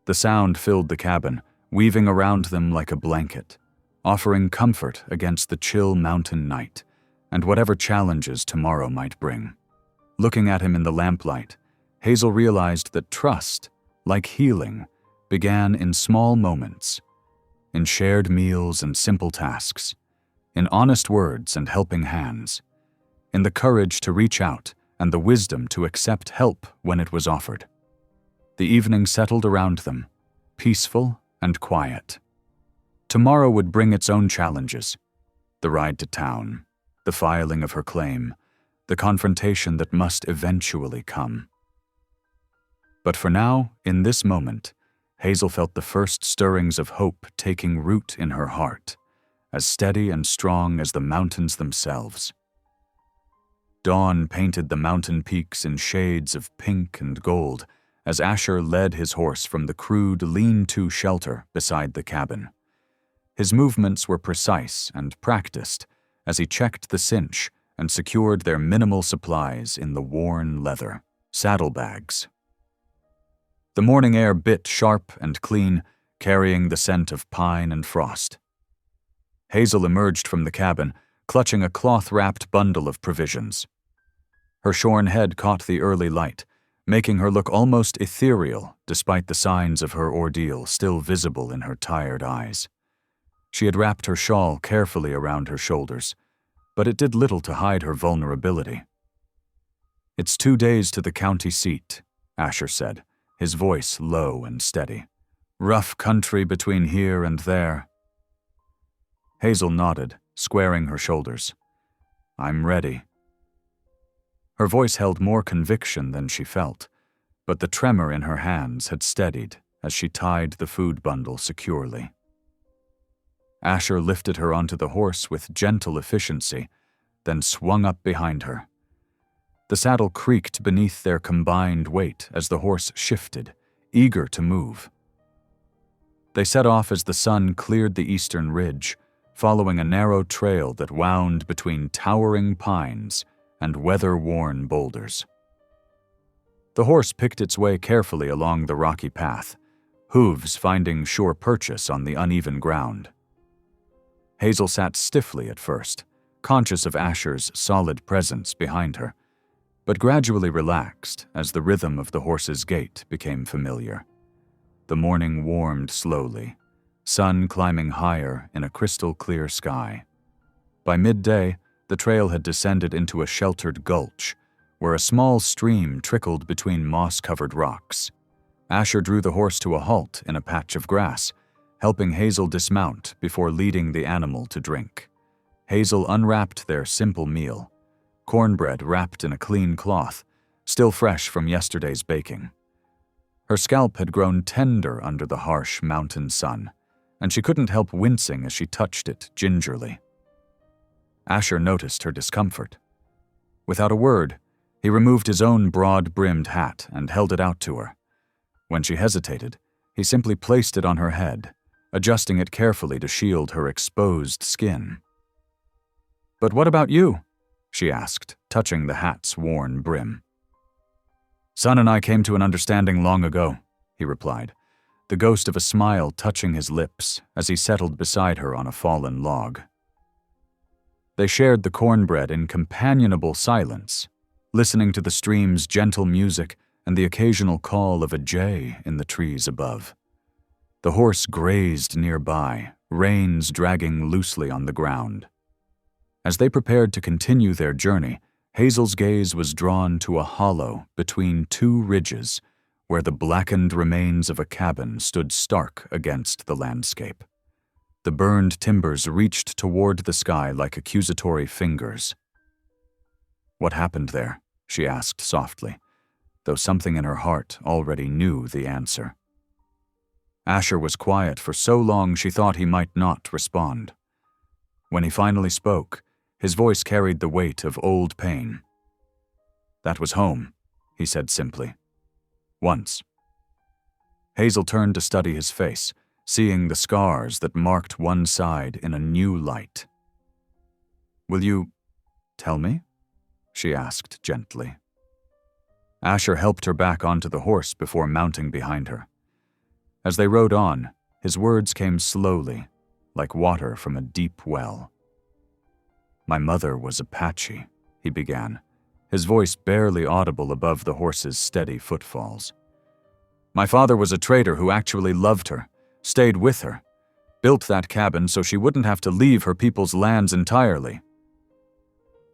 The sound filled the cabin, weaving around them like a blanket, offering comfort against the chill mountain night and whatever challenges tomorrow might bring. Looking at him in the lamplight, Hazel realized that trust, like healing, began in small moments, in shared meals and simple tasks, in honest words and helping hands, in the courage to reach out and the wisdom to accept help when it was offered. The evening settled around them, peaceful and quiet. Tomorrow would bring its own challenges: the ride to town, the filing of her claim, the confrontation that must eventually come. But for now, in this moment, Hazel felt the first stirrings of hope taking root in her heart, as steady and strong as the mountains themselves. Dawn painted the mountain peaks in shades of pink and gold as Asher led his horse from the crude lean-to shelter beside the cabin. His movements were precise and practiced as he checked the cinch and secured their minimal supplies in the worn leather. Saddlebags, The morning air bit sharp and clean, carrying the scent of pine and frost. Hazel emerged from the cabin, clutching a cloth-wrapped bundle of provisions. Her shorn head caught the early light, making her look almost ethereal despite the signs of her ordeal still visible in her tired eyes. She had wrapped her shawl carefully around her shoulders, but it did little to hide her vulnerability. "It's 2 days to the county seat," Asher said, his voice low and steady. "Rough country between here and there." Hazel nodded, squaring her shoulders. "I'm ready." Her voice held more conviction than she felt, but the tremor in her hands had steadied as she tied the food bundle securely. Asher lifted her onto the horse with gentle efficiency, then swung up behind her. The saddle creaked beneath their combined weight as the horse shifted, eager to move. They set off as the sun cleared the eastern ridge, following a narrow trail that wound between towering pines and weather-worn boulders. The horse picked its way carefully along the rocky path, hooves finding sure purchase on the uneven ground. Hazel sat stiffly at first, conscious of Asher's solid presence behind her, but gradually relaxed as the rhythm of the horse's gait became familiar. The morning warmed slowly, sun climbing higher in a crystal-clear sky. By midday, the trail had descended into a sheltered gulch, where a small stream trickled between moss-covered rocks. Asher drew the horse to a halt in a patch of grass, helping Hazel dismount before leading the animal to drink. Hazel unwrapped their simple meal, cornbread wrapped in a clean cloth, still fresh from yesterday's baking. Her scalp had grown tender under the harsh mountain sun, and she couldn't help wincing as she touched it gingerly. Asher noticed her discomfort. Without a word, he removed his own broad-brimmed hat and held it out to her. When she hesitated, he simply placed it on her head, adjusting it carefully to shield her exposed skin. "But what about you?" she asked, touching the hat's worn brim. "Son and I came to an understanding long ago," he replied, the ghost of a smile touching his lips as he settled beside her on a fallen log. They shared the cornbread in companionable silence, listening to the stream's gentle music and the occasional call of a jay in the trees above. The horse grazed nearby, reins dragging loosely on the ground. As they prepared to continue their journey, Hazel's gaze was drawn to a hollow between 2 ridges where the blackened remains of a cabin stood stark against the landscape. The burned timbers reached toward the sky like accusatory fingers. "What happened there?" she asked softly, though something in her heart already knew the answer. Asher was quiet for so long she thought he might not respond. When he finally spoke, his voice carried the weight of old pain. "That was home," he said simply. "Once." Hazel turned to study his face, seeing the scars that marked one side in a new light. "Will you tell me?" she asked gently. Asher helped her back onto the horse before mounting behind her. As they rode on, his words came slowly, like water from a deep well. "My mother was Apache," he began, his voice barely audible above the horse's steady footfalls. "My father was a trader who actually loved her, stayed with her, built that cabin so she wouldn't have to leave her people's lands entirely."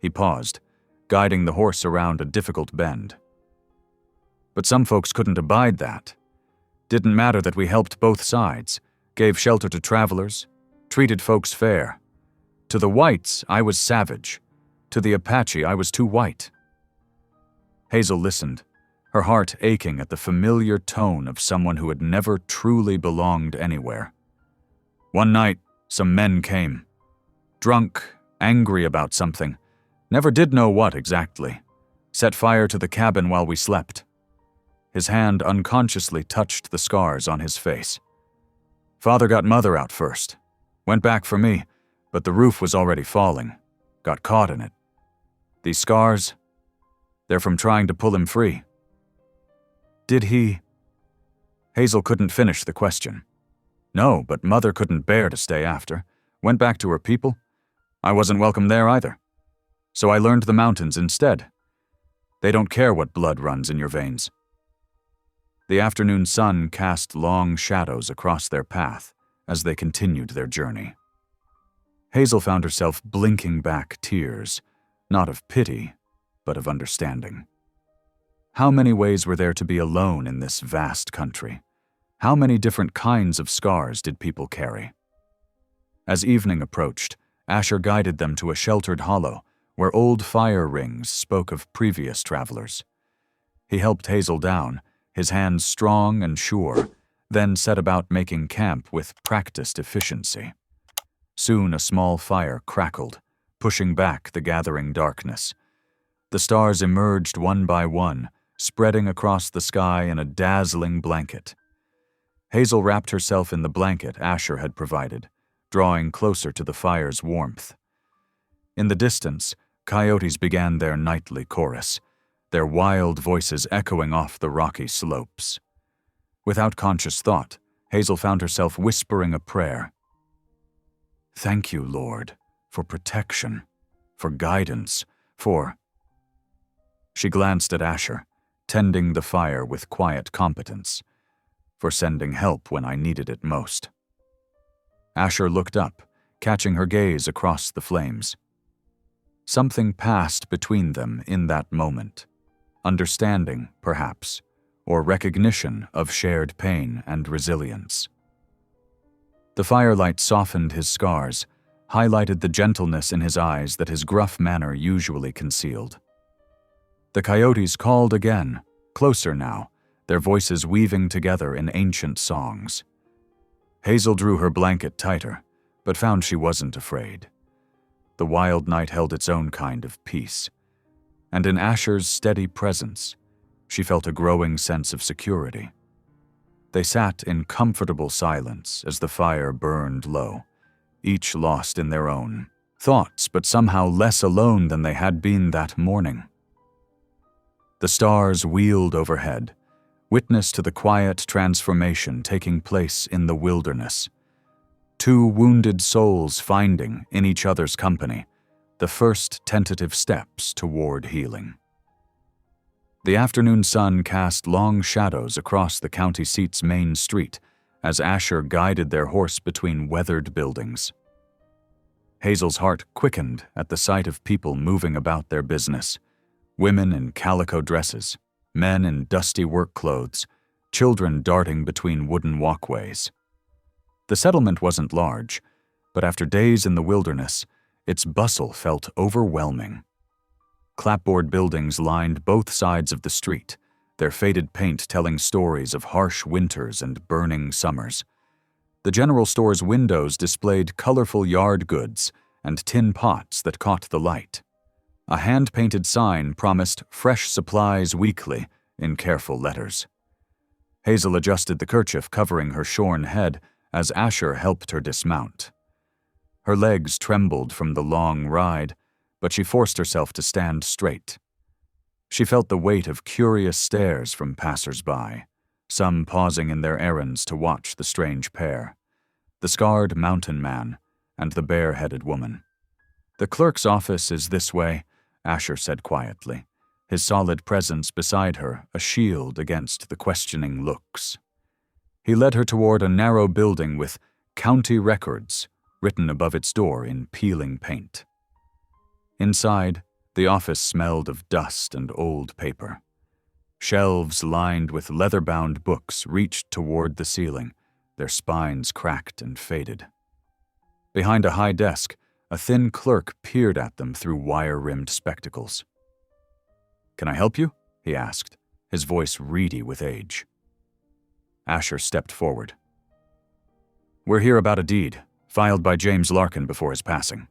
He paused, guiding the horse around a difficult bend. "But some folks couldn't abide that. Didn't matter that we helped both sides, gave shelter to travelers, treated folks fair. To the whites, I was savage. To the Apache, I was too white." Hazel listened, her heart aching at the familiar tone of someone who had never truly belonged anywhere. "One night, some men came. Drunk, angry about something. Never did know what exactly. Set fire to the cabin while we slept." His hand unconsciously touched the scars on his face. "Father got mother out first. Went back for me, but the roof was already falling. Got caught in it. These scars, they're from trying to pull him free." "Did he Hazel couldn't finish the question. No, but Mother couldn't bear to stay after. Went back to her people. I wasn't welcome there either. So I learned the mountains instead. They don't care what blood runs in your veins. The afternoon sun cast long shadows across their path as they continued their journey. Hazel found herself blinking back tears, not of pity, but of understanding. How many ways were there to be alone in this vast country? How many different kinds of scars did people carry? As evening approached, Asher guided them to a sheltered hollow where old fire rings spoke of previous travelers. He helped Hazel down, his hands strong and sure, then set about making camp with practiced efficiency. Soon a small fire crackled, pushing back the gathering darkness. The stars emerged one by one, spreading across the sky in a dazzling blanket. Hazel wrapped herself in the blanket Asher had provided, drawing closer to the fire's warmth. In the distance, coyotes began their nightly chorus, their wild voices echoing off the rocky slopes. Without conscious thought, Hazel found herself whispering a prayer. Thank you, Lord, for protection, for guidance, for... She glanced at Asher, tending the fire with quiet competence, for sending help when I needed it most. Asher looked up, catching her gaze across the flames. Something passed between them in that moment. Understanding, perhaps, or recognition of shared pain and resilience. The firelight softened his scars, highlighted the gentleness in his eyes that his gruff manner usually concealed. The coyotes called again, closer now, their voices weaving together in ancient songs. Hazel drew her blanket tighter, but found she wasn't afraid. The wild night held its own kind of peace, and in Asher's steady presence, she felt a growing sense of security. They sat in comfortable silence as the fire burned low, each lost in their own thoughts, but somehow less alone than they had been that morning. The stars wheeled overhead, witness to the quiet transformation taking place in the wilderness. Two wounded souls finding, in each other's company, the first tentative steps toward healing. The afternoon sun cast long shadows across the county seat's main street as Asher guided their horse between weathered buildings. Hazel's heart quickened at the sight of people moving about their business, women in calico dresses, men in dusty work clothes, children darting between wooden walkways. The settlement wasn't large, but after days in the wilderness, its bustle felt overwhelming. Clapboard buildings lined both sides of the street, their faded paint telling stories of harsh winters and burning summers. The general store's windows displayed colorful yard goods and tin pots that caught the light. A hand-painted sign promised fresh supplies weekly in careful letters. Hazel adjusted the kerchief covering her shorn head as Asher helped her dismount. Her legs trembled from the long ride, but she forced herself to stand straight. She felt the weight of curious stares from passers-by, some pausing in their errands to watch the strange pair, the scarred mountain man and the bare-headed woman. "The clerk's office is this way," Asher said quietly, his solid presence beside her a shield against the questioning looks. He led her toward a narrow building with "County Records" written above its door in peeling paint. Inside, the office smelled of dust and old paper. Shelves lined with leather-bound books reached toward the ceiling, their spines cracked and faded. Behind a high desk, a thin clerk peered at them through wire-rimmed spectacles. "Can I help you?" he asked, his voice reedy with age. Asher stepped forward. "We're here about a deed, filed by James Larkin before his passing."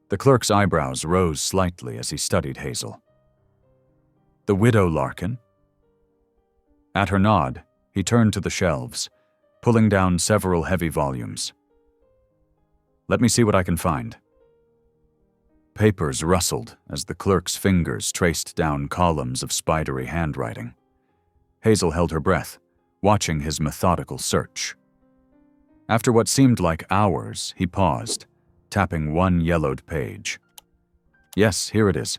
The clerk's eyebrows rose slightly as he studied Hazel. "The widow Larkin?" At her nod, he turned to the shelves, pulling down several heavy volumes. "Let me see what I can find." Papers rustled as the clerk's fingers traced down columns of spidery handwriting. Hazel held her breath, watching his methodical search. After what seemed like hours, he paused, tapping one yellowed page. Yes, here it is.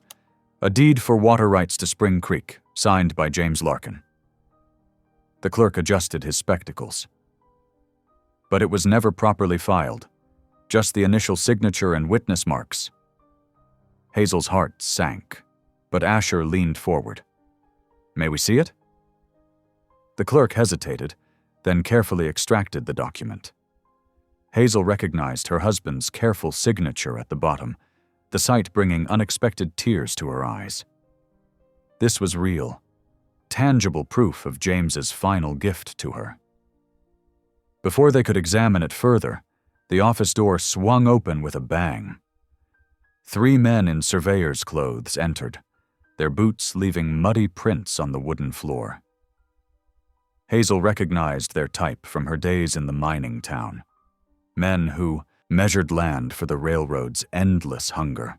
A deed for water rights to Spring Creek, signed by James Larkin. The clerk adjusted his spectacles. But it was never properly filed, just the initial signature and witness marks. Hazel's heart sank, but Asher leaned forward. May we see it? The clerk hesitated, then carefully extracted the document. Hazel recognized her husband's careful signature at the bottom, the sight bringing unexpected tears to her eyes. This was real, tangible proof of James's final gift to her. Before they could examine it further, the office door swung open with a bang. 3 men in surveyor's clothes entered, their boots leaving muddy prints on the wooden floor. Hazel recognized their type from her days in the mining town. Men who measured land for the railroad's endless hunger.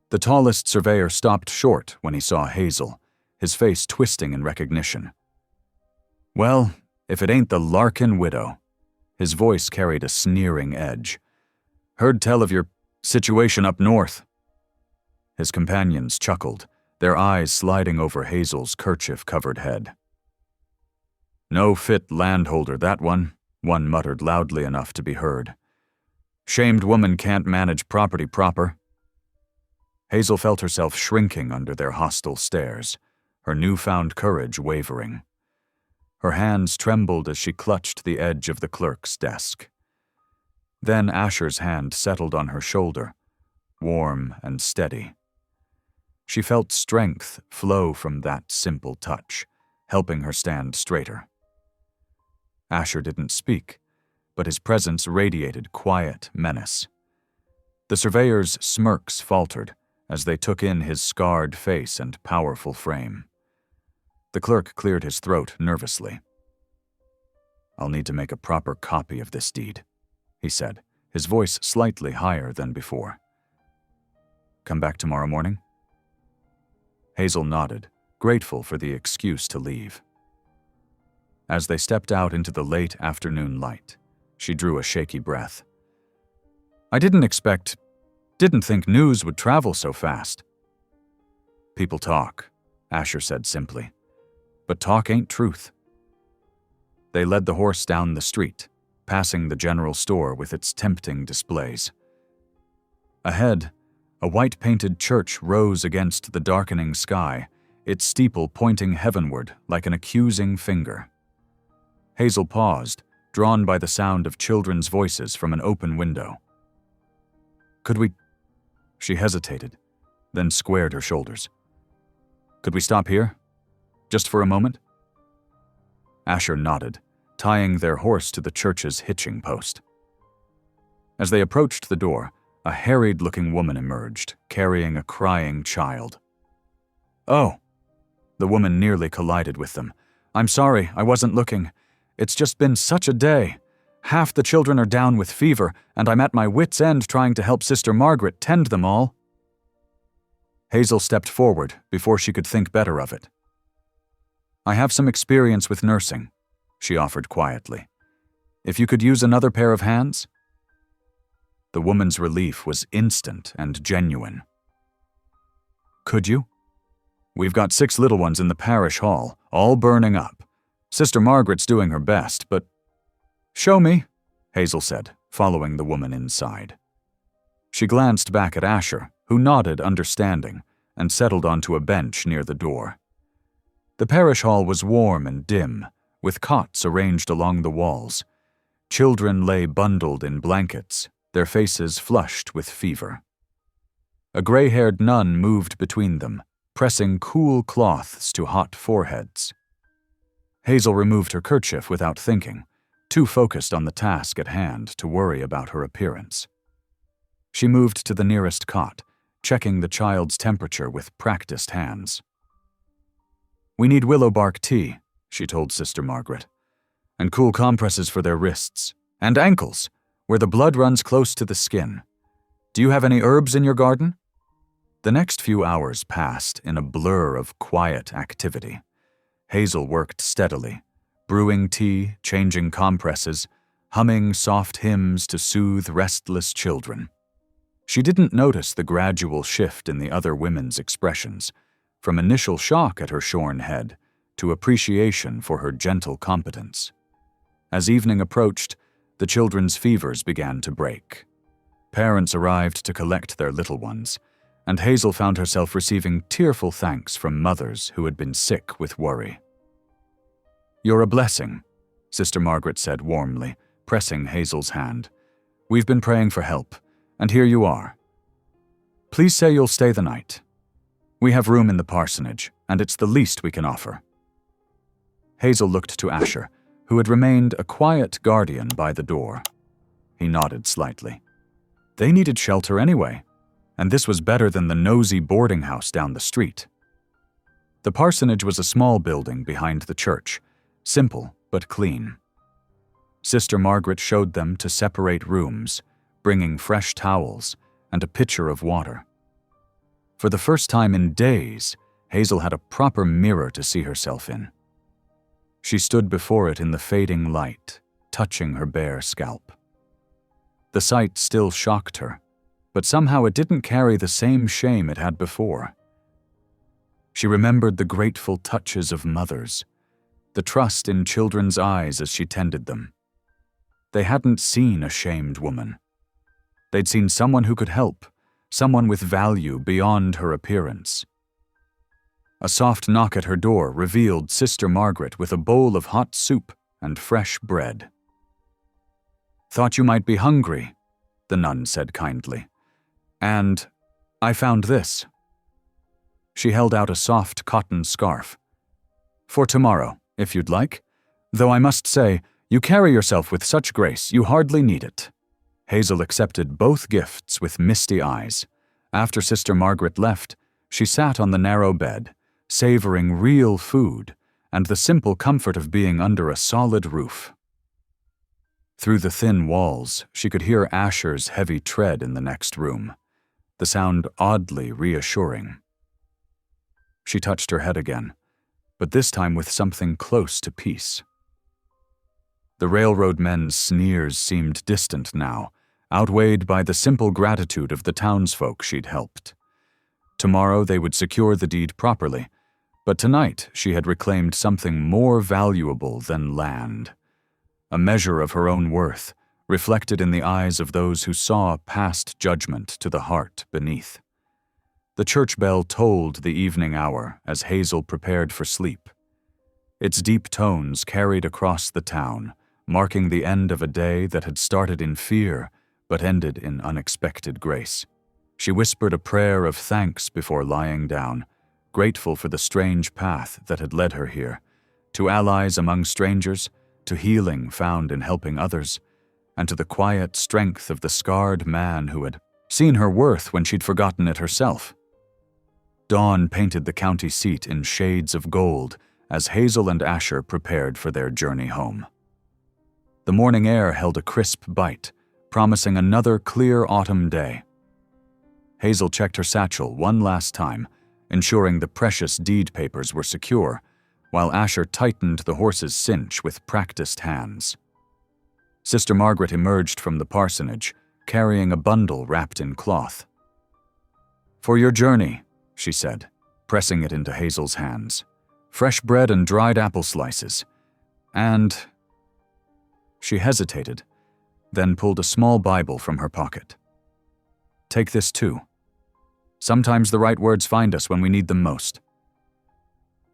The tallest surveyor stopped short when he saw Hazel, his face twisting in recognition. Well, if it ain't the Larkin widow. His voice carried a sneering edge. Heard tell of your situation up north. His companions chuckled, their eyes sliding over Hazel's kerchief-covered head. No fit landholder, that one muttered loudly enough to be heard. Shamed woman can't manage property proper. Hazel felt herself shrinking under their hostile stares, her newfound courage wavering. Her hands trembled as she clutched the edge of the clerk's desk. Then Asher's hand settled on her shoulder, warm and steady. She felt strength flow from that simple touch, helping her stand straighter. Asher didn't speak, but his presence radiated quiet menace. The surveyor's smirks faltered as they took in his scarred face and powerful frame. The clerk cleared his throat nervously. I'll need to make a proper copy of this deed, he said, his voice slightly higher than before. Come back tomorrow morning? Hazel nodded, grateful for the excuse to leave. As they stepped out into the late afternoon light, she drew a shaky breath. I didn't think news would travel so fast. People talk, Asher said simply, but talk ain't truth. They led the horse down the street, passing the general store with its tempting displays. Ahead, a white-painted church rose against the darkening sky, its steeple pointing heavenward like an accusing finger. Hazel paused, drawn by the sound of children's voices from an open window. Could we? She hesitated, then squared her shoulders. Could we stop here? Just for a moment? Asher nodded, tying their horse to the church's hitching post. As they approached the door, a harried-looking woman emerged, carrying a crying child. Oh! The woman nearly collided with them. I'm sorry, I wasn't looking. It's just been such a day. Half the children are down with fever, and I'm at my wit's end trying to help Sister Margaret tend them all. Hazel stepped forward before she could think better of it. I have some experience with nursing, she offered quietly. If you could use another pair of hands? The woman's relief was instant and genuine. Could you? We've got 6 little ones in the parish hall, all burning up. Sister Margaret's doing her best, but... Show me, Hazel said, following the woman inside. She glanced back at Asher, who nodded understanding, and settled onto a bench near the door. The parish hall was warm and dim, with cots arranged along the walls. Children lay bundled in blankets, their faces flushed with fever. A gray-haired nun moved between them, pressing cool cloths to hot foreheads. Hazel removed her kerchief without thinking, too focused on the task at hand to worry about her appearance. She moved to the nearest cot, checking the child's temperature with practiced hands. We need willow bark tea, she told Sister Margaret, and cool compresses for their wrists and ankles, where the blood runs close to the skin. Do you have any herbs in your garden? The next few hours passed in a blur of quiet activity. Hazel worked steadily, brewing tea, changing compresses, humming soft hymns to soothe restless children. She didn't notice the gradual shift in the other women's expressions, from initial shock at her shorn head to appreciation for her gentle competence. As evening approached, the children's fevers began to break. Parents arrived to collect their little ones, and Hazel found herself receiving tearful thanks from mothers who had been sick with worry. "You're a blessing," Sister Margaret said warmly, pressing Hazel's hand. "We've been praying for help, and here you are. Please say you'll stay the night. We have room in the parsonage, and it's the least we can offer." Hazel looked to Asher, who had remained a quiet guardian by the door. He nodded slightly. They needed shelter anyway, and this was better than the nosy boarding house down the street. The parsonage was a small building behind the church, simple but clean. Sister Margaret showed them to separate rooms, bringing fresh towels and a pitcher of water. For the first time in days, Hazel had a proper mirror to see herself in. She stood before it in the fading light, touching her bare scalp. The sight still shocked her, but somehow it didn't carry the same shame it had before. She remembered the grateful touches of mothers, the trust in children's eyes as she tended them. They hadn't seen a shamed woman. They'd seen someone who could help, someone with value beyond her appearance. A soft knock at her door revealed Sister Margaret with a bowl of hot soup and fresh bread. "Thought you might be hungry," the nun said kindly. "And I found this." She held out a soft cotton scarf. "For tomorrow, if you'd like. Though I must say, you carry yourself with such grace, you hardly need it." Hazel accepted both gifts with misty eyes. After Sister Margaret left, she sat on the narrow bed, savoring real food and the simple comfort of being under a solid roof. Through the thin walls, she could hear Asher's heavy tread in the next room, the sound oddly reassuring. She touched her head again, but this time with something close to peace. The railroad men's sneers seemed distant now, outweighed by the simple gratitude of the townsfolk she'd helped. Tomorrow they would secure the deed properly, but tonight she had reclaimed something more valuable than land. A measure of her own worth, reflected in the eyes of those who saw past judgment to the heart beneath. The church bell tolled the evening hour as Hazel prepared for sleep. Its deep tones carried across the town, marking the end of a day that had started in fear but ended in unexpected grace. She whispered a prayer of thanks before lying down, grateful for the strange path that had led her here, to allies among strangers, to healing found in helping others, and to the quiet strength of the scarred man who had seen her worth when she'd forgotten it herself. Dawn painted the county seat in shades of gold as Hazel and Asher prepared for their journey home. The morning air held a crisp bite, promising another clear autumn day. Hazel checked her satchel one last time, ensuring the precious deed papers were secure, while Asher tightened the horse's cinch with practiced hands. Sister Margaret emerged from the parsonage, carrying a bundle wrapped in cloth. "For your journey," she said, pressing it into Hazel's hands. "Fresh bread and dried apple slices. And—" She hesitated, then pulled a small Bible from her pocket. "Take this too. Sometimes the right words find us when we need them most."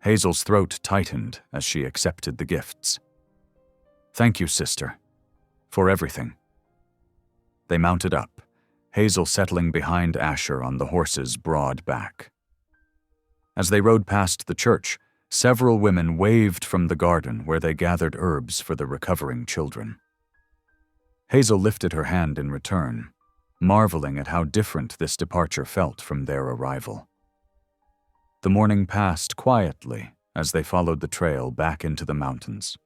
Hazel's throat tightened as she accepted the gifts. "Thank you, sister, for everything." They mounted up, Hazel settling behind Asher on the horse's broad back. As they rode past the church, several women waved from the garden where they gathered herbs for the recovering children. Hazel lifted her hand in return, marveling at how different this departure felt from their arrival. The morning passed quietly as they followed the trail back into the mountains.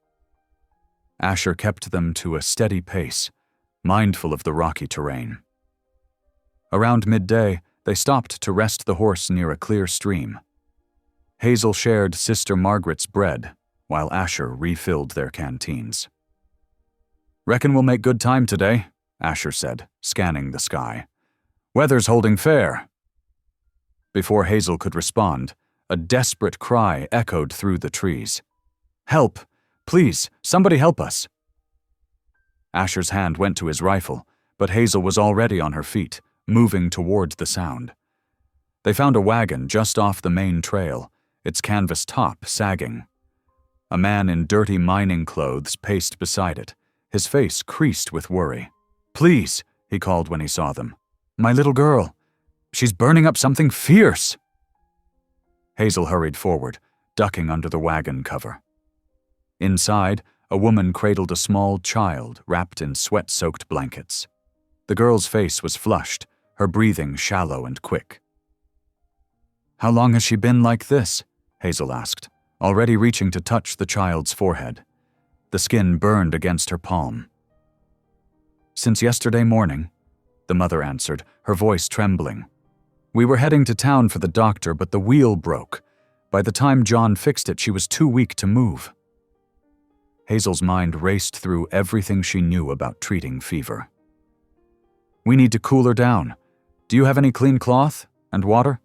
Asher kept them to a steady pace, mindful of the rocky terrain. Around midday, they stopped to rest the horse near a clear stream. Hazel shared Sister Margaret's bread, while Asher refilled their canteens. "Reckon we'll make good time today," Asher said, scanning the sky. "Weather's holding fair." Before Hazel could respond, a desperate cry echoed through the trees. "Help! Please, somebody help us!" Asher's hand went to his rifle, but Hazel was already on her feet, moving toward the sound. They found a wagon just off the main trail, its canvas top sagging. A man in dirty mining clothes paced beside it, his face creased with worry. "Please," he called when he saw them. "My little girl. She's burning up something fierce." Hazel hurried forward, ducking under the wagon cover. Inside, a woman cradled a small child wrapped in sweat-soaked blankets. The girl's face was flushed, her breathing shallow and quick. "How long has she been like this?" Hazel asked, already reaching to touch the child's forehead. The skin burned against her palm. "Since yesterday morning," the mother answered, her voice trembling. "We were heading to town for the doctor, but the wheel broke. By the time John fixed it, she was too weak to move." Hazel's mind raced through everything she knew about treating fever. "We need to cool her down. Do you have any clean cloth and water?"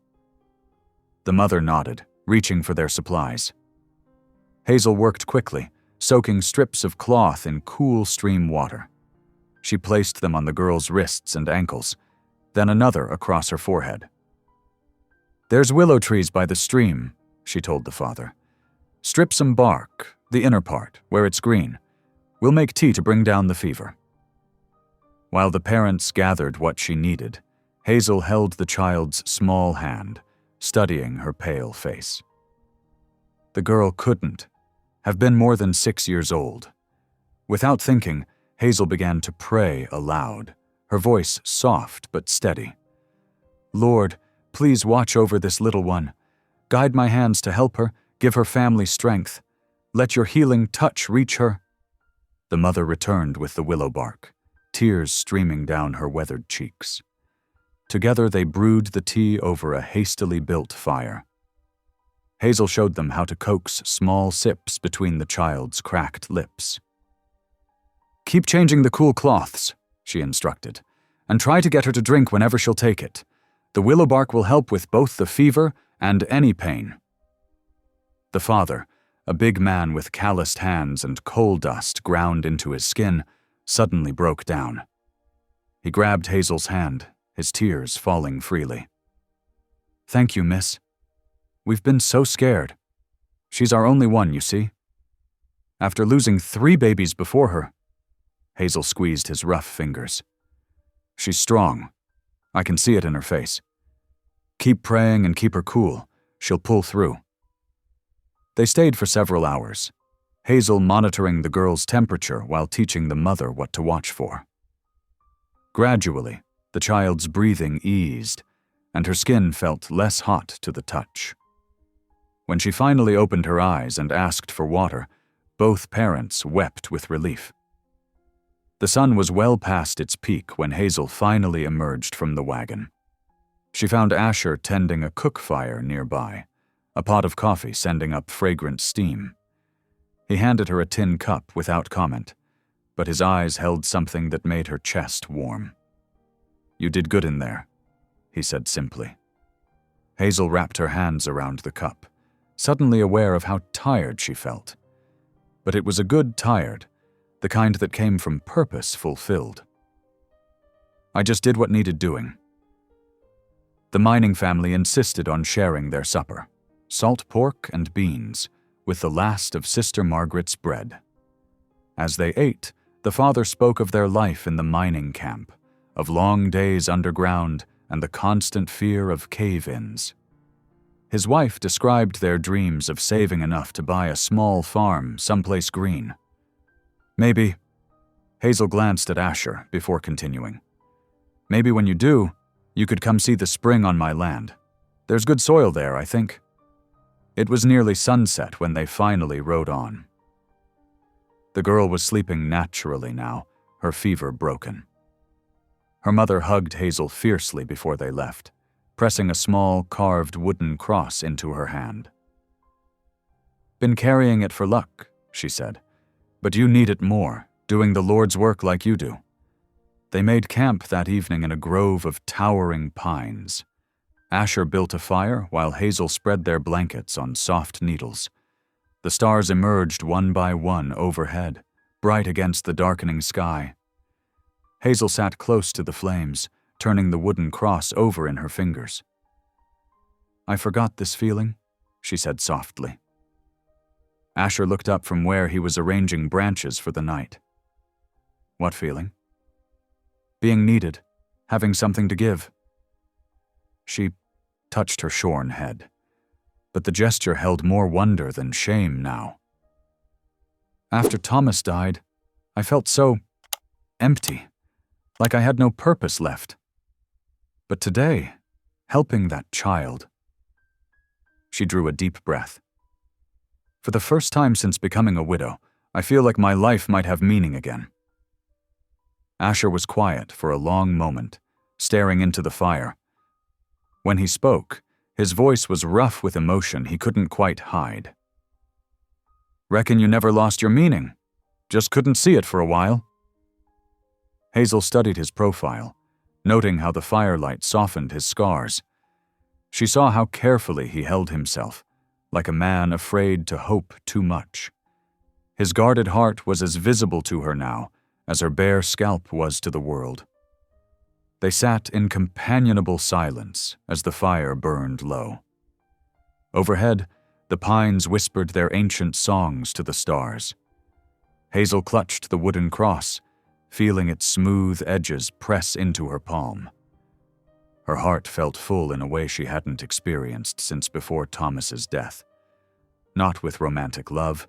The mother nodded, reaching for their supplies. Hazel worked quickly, soaking strips of cloth in cool stream water. She placed them on the girl's wrists and ankles, then another across her forehead. "There's willow trees by the stream," she told the father. "Strip some bark, the inner part, where it's green. We'll make tea to bring down the fever." While the parents gathered what she needed, Hazel held the child's small hand, studying her pale face. The girl couldn't have been more than 6 years old. Without thinking, Hazel began to pray aloud, her voice soft but steady. "Lord, please watch over this little one. Guide my hands to help her, give her family strength. Let your healing touch reach her." The mother returned with the willow bark, tears streaming down her weathered cheeks. Together they brewed the tea over a hastily built fire. Hazel showed them how to coax small sips between the child's cracked lips. "Keep changing the cool cloths," she instructed, "and try to get her to drink whenever she'll take it. The willow bark will help with both the fever and any pain." The father, a big man with calloused hands and coal dust ground into his skin, suddenly broke down. He grabbed Hazel's hand, his tears falling freely. "Thank you, miss. We've been so scared. She's our only one, you see. After losing 3 babies before her." Hazel squeezed his rough fingers. "She's strong. I can see it in her face. Keep praying and keep her cool. She'll pull through." They stayed for several hours, Hazel monitoring the girl's temperature while teaching the mother what to watch for. Gradually, the child's breathing eased, and her skin felt less hot to the touch. When she finally opened her eyes and asked for water, both parents wept with relief. The sun was well past its peak when Hazel finally emerged from the wagon. She found Asher tending a cook fire nearby, a pot of coffee sending up fragrant steam. He handed her a tin cup without comment, but his eyes held something that made her chest warm. "You did good in there," he said simply. Hazel wrapped her hands around the cup, suddenly aware of how tired she felt. But it was a good tired, the kind that came from purpose fulfilled. "I just did what needed doing." The mining family insisted on sharing their supper, salt pork and beans, with the last of Sister Margaret's bread. As they ate, the father spoke of their life in the mining camp, of long days underground and the constant fear of cave-ins. His wife described their dreams of saving enough to buy a small farm someplace green. "Maybe," Hazel glanced at Asher before continuing, "maybe when you do, you could come see the spring on my land. There's good soil there, I think." It was nearly sunset when they finally rode on. The girl was sleeping naturally now, her fever broken. Her mother hugged Hazel fiercely before they left, pressing a small carved wooden cross into her hand. "Been carrying it for luck," she said. "But you need it more, doing the Lord's work like you do." They made camp that evening in a grove of towering pines. Asher built a fire while Hazel spread their blankets on soft needles. The stars emerged one by one overhead, bright against the darkening sky. Hazel sat close to the flames, turning the wooden cross over in her fingers. "I forgot this feeling," she said softly. Asher looked up from where he was arranging branches for the night. "What feeling?" "Being needed, having something to give." She touched her shorn head, but the gesture held more wonder than shame now. "After Thomas died, I felt so empty, like I had no purpose left. But today, helping that child..." She drew a deep breath. "For the first time since becoming a widow, I feel like my life might have meaning again." Asher was quiet for a long moment, staring into the fire. When he spoke, his voice was rough with emotion he couldn't quite hide. "Reckon you never lost your meaning. Just couldn't see it for a while." Hazel studied his profile, noting how the firelight softened his scars. She saw how carefully he held himself, like a man afraid to hope too much. His guarded heart was as visible to her now as her bare scalp was to the world. They sat in companionable silence as the fire burned low. Overhead, the pines whispered their ancient songs to the stars. Hazel clutched the wooden cross, feeling its smooth edges press into her palm. Her heart felt full in a way she hadn't experienced since before Thomas's death. Not with romantic love,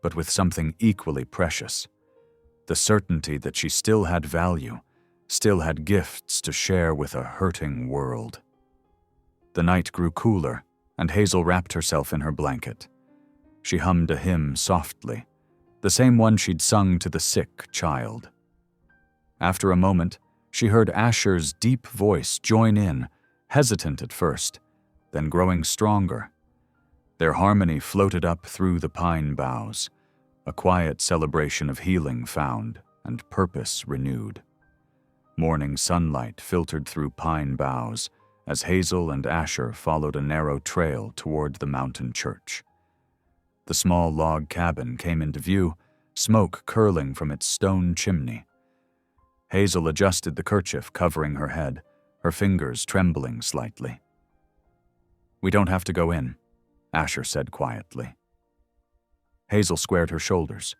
but with something equally precious. The certainty that she still had value, still had gifts to share with a hurting world. The night grew cooler, and Hazel wrapped herself in her blanket. She hummed a hymn softly, the same one she'd sung to the sick child. After a moment, she heard Asher's deep voice join in, hesitant at first, then growing stronger. Their harmony floated up through the pine boughs, a quiet celebration of healing found and purpose renewed. Morning sunlight filtered through pine boughs as Hazel and Asher followed a narrow trail toward the mountain church. The small log cabin came into view, smoke curling from its stone chimney. Hazel adjusted the kerchief covering her head, her fingers trembling slightly. "We don't have to go in," Asher said quietly. Hazel squared her shoulders.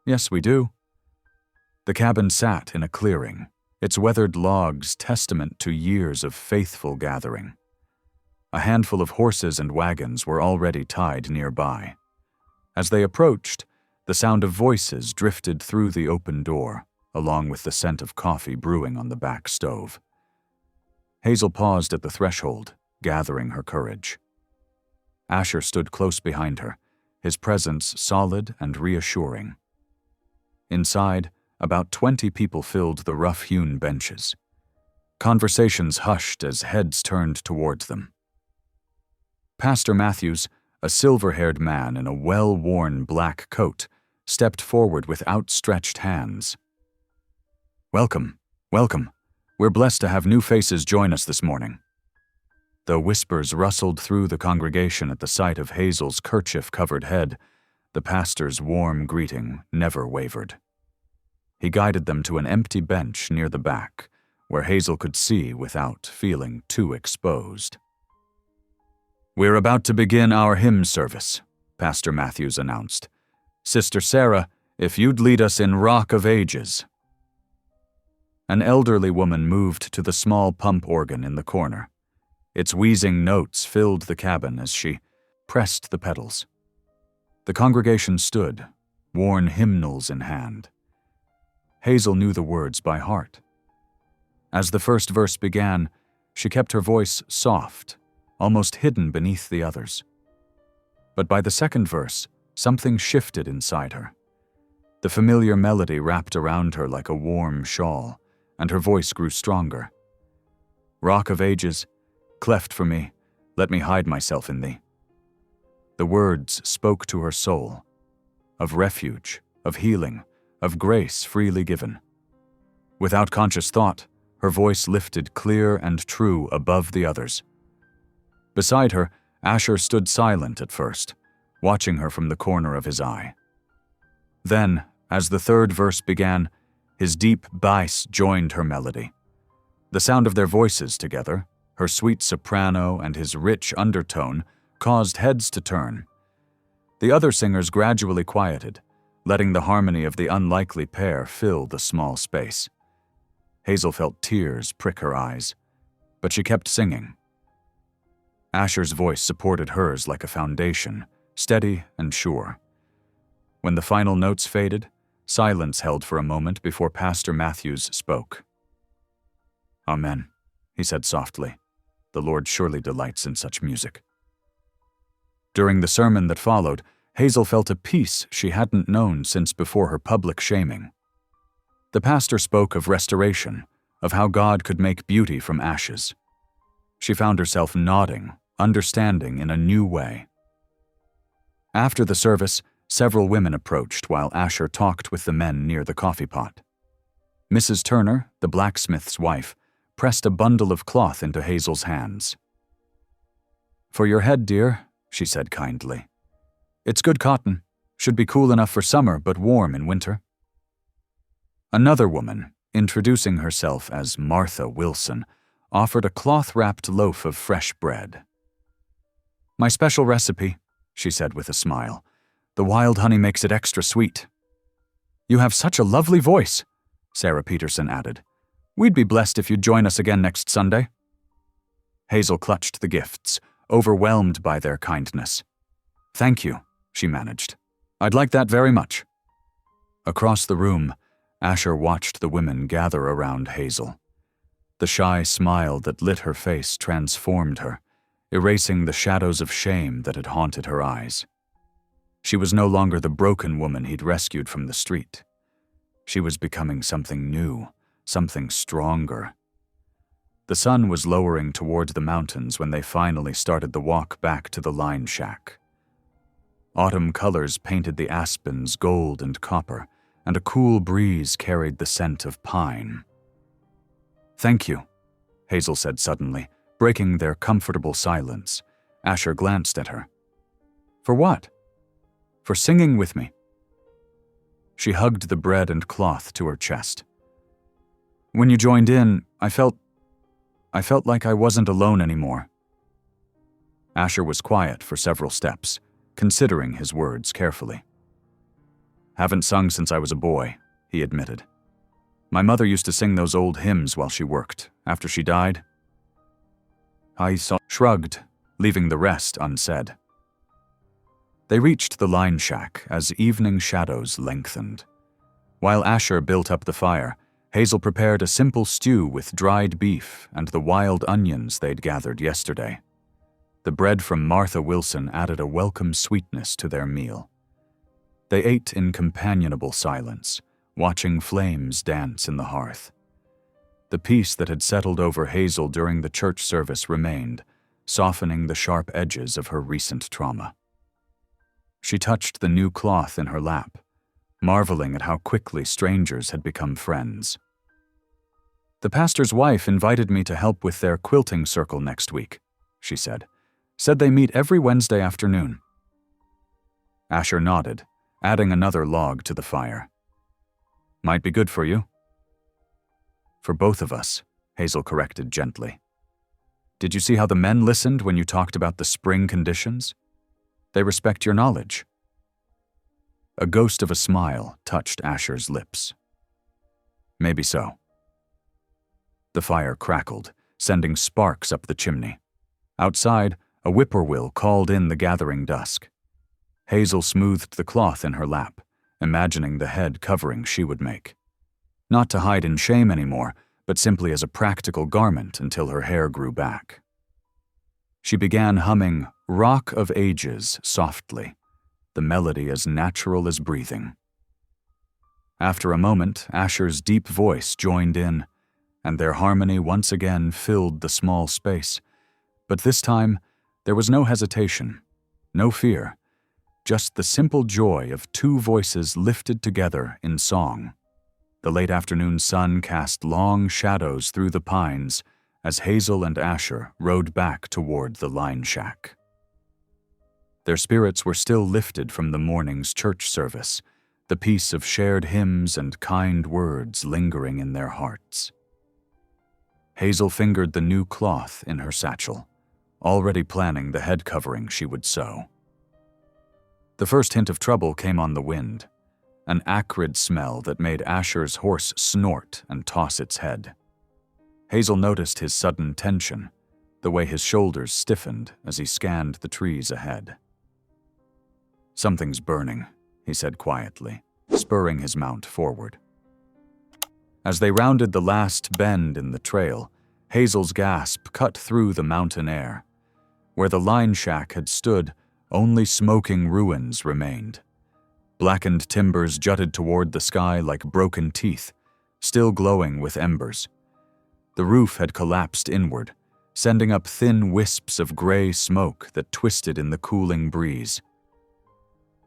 "Yes, we do." The cabin sat in a clearing, its weathered logs testament to years of faithful gathering. A handful of horses and wagons were already tied nearby. As they approached, the sound of voices drifted through the open door, along with the scent of coffee brewing on the back stove. Hazel paused at the threshold, gathering her courage. Asher stood close behind her, his presence solid and reassuring. Inside, about 20 people filled the rough-hewn benches. Conversations hushed as heads turned towards them. Pastor Matthews, a silver-haired man in a well-worn black coat, stepped forward with outstretched hands. "Welcome, welcome. We're blessed to have new faces join us this morning." Though whispers rustled through the congregation at the sight of Hazel's kerchief-covered head, the pastor's warm greeting never wavered. He guided them to an empty bench near the back, where Hazel could see without feeling too exposed. "We're about to begin our hymn service," Pastor Matthews announced. "Sister Sarah, if you'd lead us in Rock of Ages." An elderly woman moved to the small pump organ in the corner. Its wheezing notes filled the cabin as she pressed the pedals. The congregation stood, worn hymnals in hand. Hazel knew the words by heart. As the first verse began, she kept her voice soft, almost hidden beneath the others. But by the second verse, something shifted inside her. The familiar melody wrapped around her like a warm shawl, and her voice grew stronger. "Rock of Ages, cleft for me, let me hide myself in thee." The words spoke to her soul, of refuge, of healing, of grace freely given. Without conscious thought, her voice lifted clear and true above the others. Beside her, Asher stood silent at first, watching her from the corner of his eye. Then, as the third verse began, his deep bass joined her melody. The sound of their voices together, her sweet soprano and his rich undertone, caused heads to turn. The other singers gradually quieted, letting the harmony of the unlikely pair fill the small space. Hazel felt tears prick her eyes, but she kept singing. Asher's voice supported hers like a foundation, steady and sure. When the final notes faded, silence held for a moment before Pastor Matthews spoke. "Amen," he said softly. "The Lord surely delights in such music." During the sermon that followed, Hazel felt a peace she hadn't known since before her public shaming. The pastor spoke of restoration, of how God could make beauty from ashes. She found herself nodding, understanding in a new way. After the service, several women approached while Asher talked with the men near the coffee pot. Mrs. Turner, the blacksmith's wife, pressed a bundle of cloth into Hazel's hands. "For your head, dear," she said kindly. "It's good cotton. Should be cool enough for summer, but warm in winter." Another woman, introducing herself as Martha Wilson, offered a cloth-wrapped loaf of fresh bread. "My special recipe," she said with a smile. "The wild honey makes it extra sweet." "You have such a lovely voice," Sarah Peterson added. "We'd be blessed if you'd join us again next Sunday." Hazel clutched the gifts, overwhelmed by their kindness. "Thank you," she managed. "I'd like that very much." Across the room, Asher watched the women gather around Hazel. The shy smile that lit her face transformed her, erasing the shadows of shame that had haunted her eyes. She was no longer the broken woman he'd rescued from the street. She was becoming something new, something stronger. The sun was lowering toward the mountains when they finally started the walk back to the line shack. Autumn colors painted the aspens gold and copper, and a cool breeze carried the scent of pine. "Thank you," Hazel said suddenly, breaking their comfortable silence. Asher glanced at her. "For what?" "For singing with me." She hugged the bread and cloth to her chest. "When you joined in, I felt like I wasn't alone anymore." Asher was quiet for several steps, considering his words carefully. "Haven't sung since I was a boy," he admitted. "My mother used to sing those old hymns while she worked. After she died." Shrugged, leaving the rest unsaid. They reached the line shack as evening shadows lengthened. While Asher built up the fire, Hazel prepared a simple stew with dried beef and the wild onions they'd gathered yesterday. The bread from Martha Wilson added a welcome sweetness to their meal. They ate in companionable silence, watching flames dance in the hearth. The peace that had settled over Hazel during the church service remained, softening the sharp edges of her recent trauma. She touched the new cloth in her lap, marveling at how quickly strangers had become friends. "The pastor's wife invited me to help with their quilting circle next week," she said. "Said they meet every Wednesday afternoon." Asher nodded, adding another log to the fire. "Might be good for you." "For both of us," Hazel corrected gently. "Did you see how the men listened when you talked about the spring conditions? They respect your knowledge." A ghost of a smile touched Asher's lips. "Maybe so." The fire crackled, sending sparks up the chimney. Outside, a whippoorwill called in the gathering dusk. Hazel smoothed the cloth in her lap, imagining the head covering she would make. Not to hide in shame anymore, but simply as a practical garment until her hair grew back. She began humming Rock of Ages softly, the melody as natural as breathing. After a moment, Asher's deep voice joined in, and their harmony once again filled the small space. But this time, there was no hesitation. No fear, just the simple joy of two voices lifted together in song. The late afternoon sun cast long shadows through the pines as Hazel and Asher rode back toward the line shack. Their spirits were still lifted from the morning's church service, the peace of shared hymns and kind words lingering in their hearts. Hazel fingered the new cloth in her satchel, already planning the head covering she would sew. The first hint of trouble came on the wind, an acrid smell that made Asher's horse snort and toss its head. Hazel noticed his sudden tension, the way his shoulders stiffened as he scanned the trees ahead. "Something's burning," he said quietly, spurring his mount forward. As they rounded the last bend in the trail, Hazel's gasp cut through the mountain air. Where the line shack had stood, only smoking ruins remained. Blackened timbers jutted toward the sky like broken teeth, still glowing with embers. The roof had collapsed inward, sending up thin wisps of gray smoke that twisted in the cooling breeze.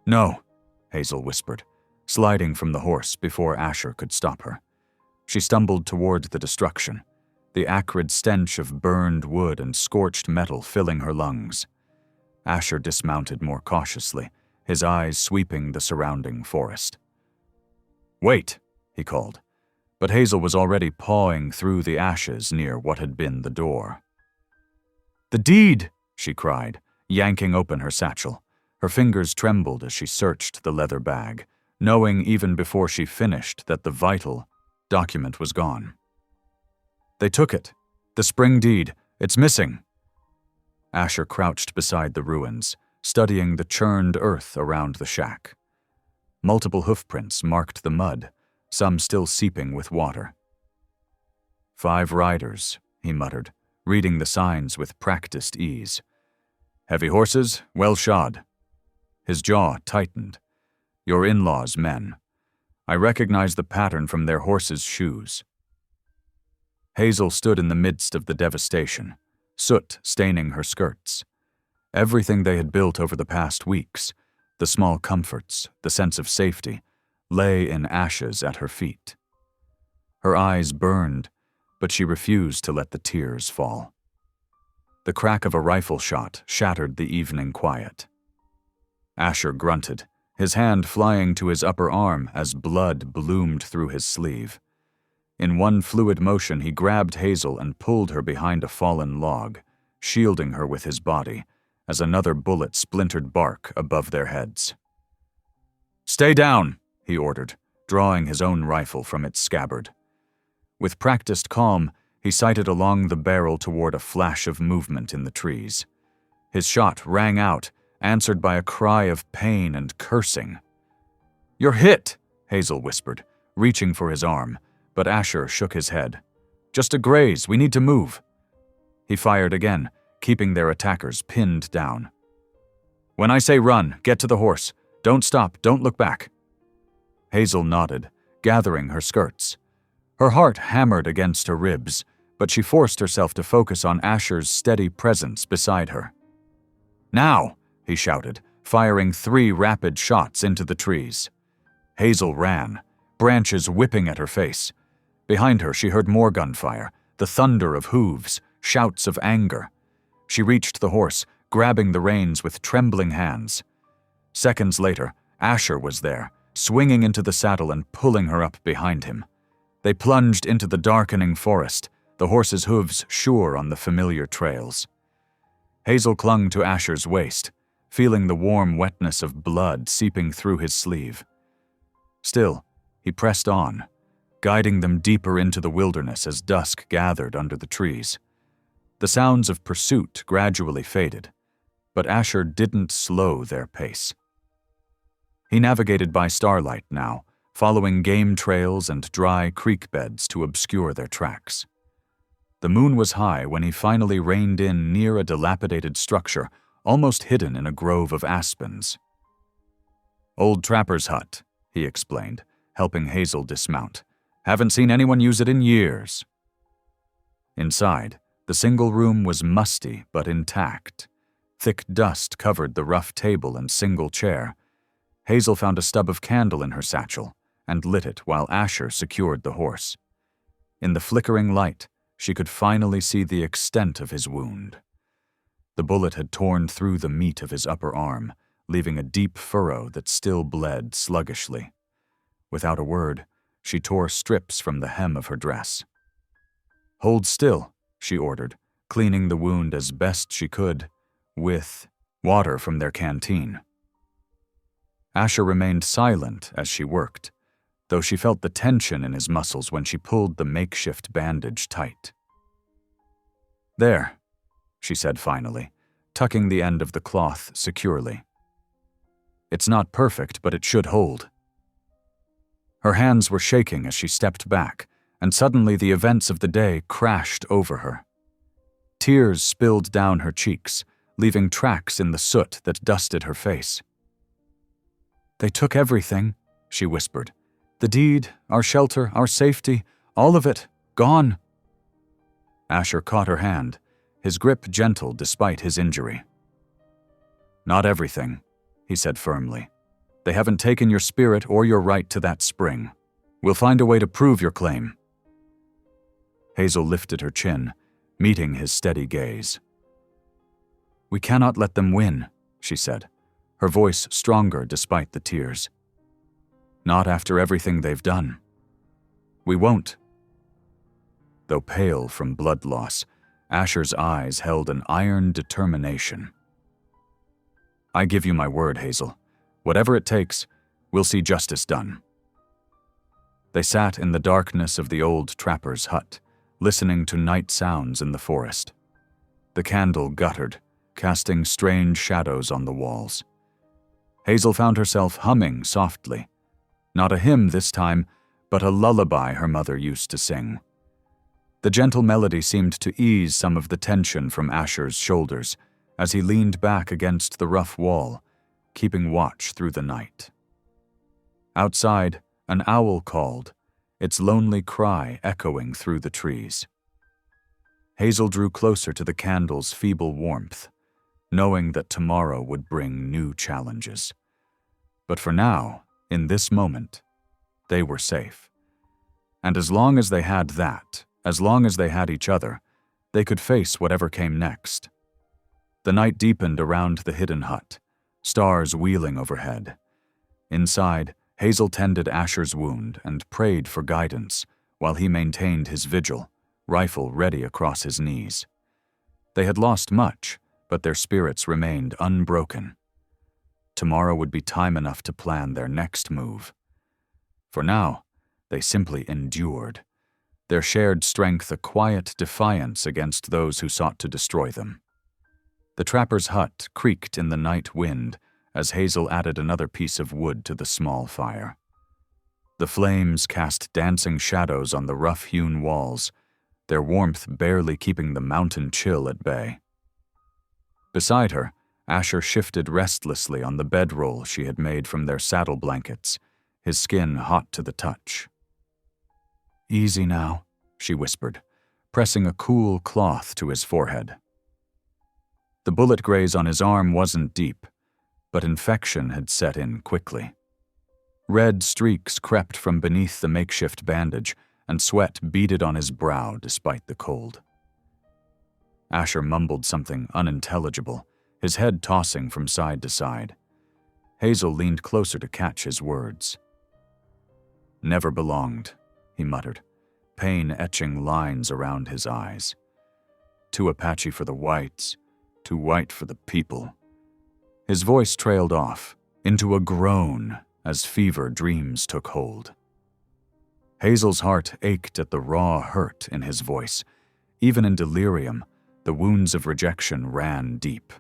"No," Hazel whispered, sliding from the horse before Asher could stop her. She stumbled toward the destruction, the acrid stench of burned wood and scorched metal filling her lungs. Asher dismounted more cautiously, his eyes sweeping the surrounding forest. "Wait," he called, but Hazel was already pawing through the ashes near what had been the door. "The deed!" she cried, yanking open her satchel. Her fingers trembled as she searched the leather bag, knowing even before she finished that the vital document was gone. "They took it. The spring deed. It's missing." Asher crouched beside the ruins, studying the churned earth around the shack. Multiple hoofprints marked the mud, some still seeping with water. "5 riders," he muttered, reading the signs with practiced ease. "Heavy horses, well shod." His jaw tightened. "Your in-laws' men. I recognize the pattern from their horses' shoes." Hazel stood in the midst of the devastation, soot staining her skirts. Everything they had built over the past weeks, the small comforts, the sense of safety, lay in ashes at her feet. Her eyes burned, but she refused to let the tears fall. The crack of a rifle shot shattered the evening quiet. Asher grunted, his hand flying to his upper arm as blood bloomed through his sleeve. In one fluid motion, he grabbed Hazel and pulled her behind a fallen log, shielding her with his body, as another bullet splintered bark above their heads. "Stay down," he ordered, drawing his own rifle from its scabbard. With practiced calm, he sighted along the barrel toward a flash of movement in the trees. His shot rang out, answered by a cry of pain and cursing. "You're hit," Hazel whispered, reaching for his arm, but Asher shook his head. "Just a graze, we need to move." He fired again, keeping their attackers pinned down. "When I say run, get to the horse. Don't stop, don't look back." Hazel nodded, gathering her skirts. Her heart hammered against her ribs, but she forced herself to focus on Asher's steady presence beside her. "Now!" he shouted, firing 3 rapid shots into the trees. Hazel ran, branches whipping at her face. Behind her, she heard more gunfire, the thunder of hooves, shouts of anger. She reached the horse, grabbing the reins with trembling hands. Seconds later, Asher was there, swinging into the saddle and pulling her up behind him. They plunged into the darkening forest, the horse's hooves sure on the familiar trails. Hazel clung to Asher's waist, feeling the warm wetness of blood seeping through his sleeve. Still, he pressed on, guiding them deeper into the wilderness as dusk gathered under the trees. The sounds of pursuit gradually faded, but Asher didn't slow their pace. He navigated by starlight now, following game trails and dry creek beds to obscure their tracks. The moon was high when he finally reined in near a dilapidated structure almost hidden in a grove of aspens. "Old trapper's hut," he explained, helping Hazel dismount. "Haven't seen anyone use it in years." Inside, the single room was musty but intact. Thick dust covered the rough table and single chair. Hazel found a stub of candle in her satchel and lit it while Asher secured the horse. In the flickering light, she could finally see the extent of his wound. The bullet had torn through the meat of his upper arm, leaving a deep furrow that still bled sluggishly. Without a word, she tore strips from the hem of her dress. "Hold still," she ordered, cleaning the wound as best she could, with water from their canteen. Asher remained silent as she worked, though she felt the tension in his muscles when she pulled the makeshift bandage tight. "There," she said finally, tucking the end of the cloth securely. "It's not perfect, but it should hold." Her hands were shaking as she stepped back, and suddenly the events of the day crashed over her. Tears spilled down her cheeks, leaving tracks in the soot that dusted her face. "They took everything," she whispered. "The deed, our shelter, our safety, all of it, gone." Asher caught her hand, his grip gentle despite his injury. "Not everything," he said firmly. "They haven't taken your spirit or your right to that spring. We'll find a way to prove your claim." Hazel lifted her chin, meeting his steady gaze. "We cannot let them win," she said, her voice stronger despite the tears. "Not after everything they've done. We won't." Though pale from blood loss, Asher's eyes held an iron determination. "I give you my word, Hazel. Whatever it takes, we'll see justice done." They sat in the darkness of the old trapper's hut, listening to night sounds in the forest. The candle guttered, casting strange shadows on the walls. Hazel found herself humming softly. Not a hymn this time, but a lullaby her mother used to sing. The gentle melody seemed to ease some of the tension from Asher's shoulders as he leaned back against the rough wall, keeping watch through the night. Outside, an owl called, its lonely cry echoing through the trees. Hazel drew closer to the candle's feeble warmth, knowing that tomorrow would bring new challenges. But for now, in this moment, they were safe. And as long as they had that, as long as they had each other, they could face whatever came next. The night deepened around the hidden hut, stars wheeling overhead. Inside, Hazel tended Asher's wound and prayed for guidance while he maintained his vigil, rifle ready across his knees. They had lost much, but their spirits remained unbroken. Tomorrow would be time enough to plan their next move. For now, they simply endured, their shared strength a quiet defiance against those who sought to destroy them. The trapper's hut creaked in the night wind as Hazel added another piece of wood to the small fire. The flames cast dancing shadows on the rough-hewn walls, their warmth barely keeping the mountain chill at bay. Beside her, Asher shifted restlessly on the bedroll she had made from their saddle blankets, his skin hot to the touch. "Easy now," she whispered, pressing a cool cloth to his forehead. The bullet graze on his arm wasn't deep, but infection had set in quickly. Red streaks crept from beneath the makeshift bandage, and sweat beaded on his brow despite the cold. Asher mumbled something unintelligible, his head tossing from side to side. Hazel leaned closer to catch his words. "Never belonged," he muttered, pain etching lines around his eyes. "Too Apache for the whites, too white for the people." His voice trailed off, into a groan as fever dreams took hold. Hazel's heart ached at the raw hurt in his voice. Even in delirium, the wounds of rejection ran deep.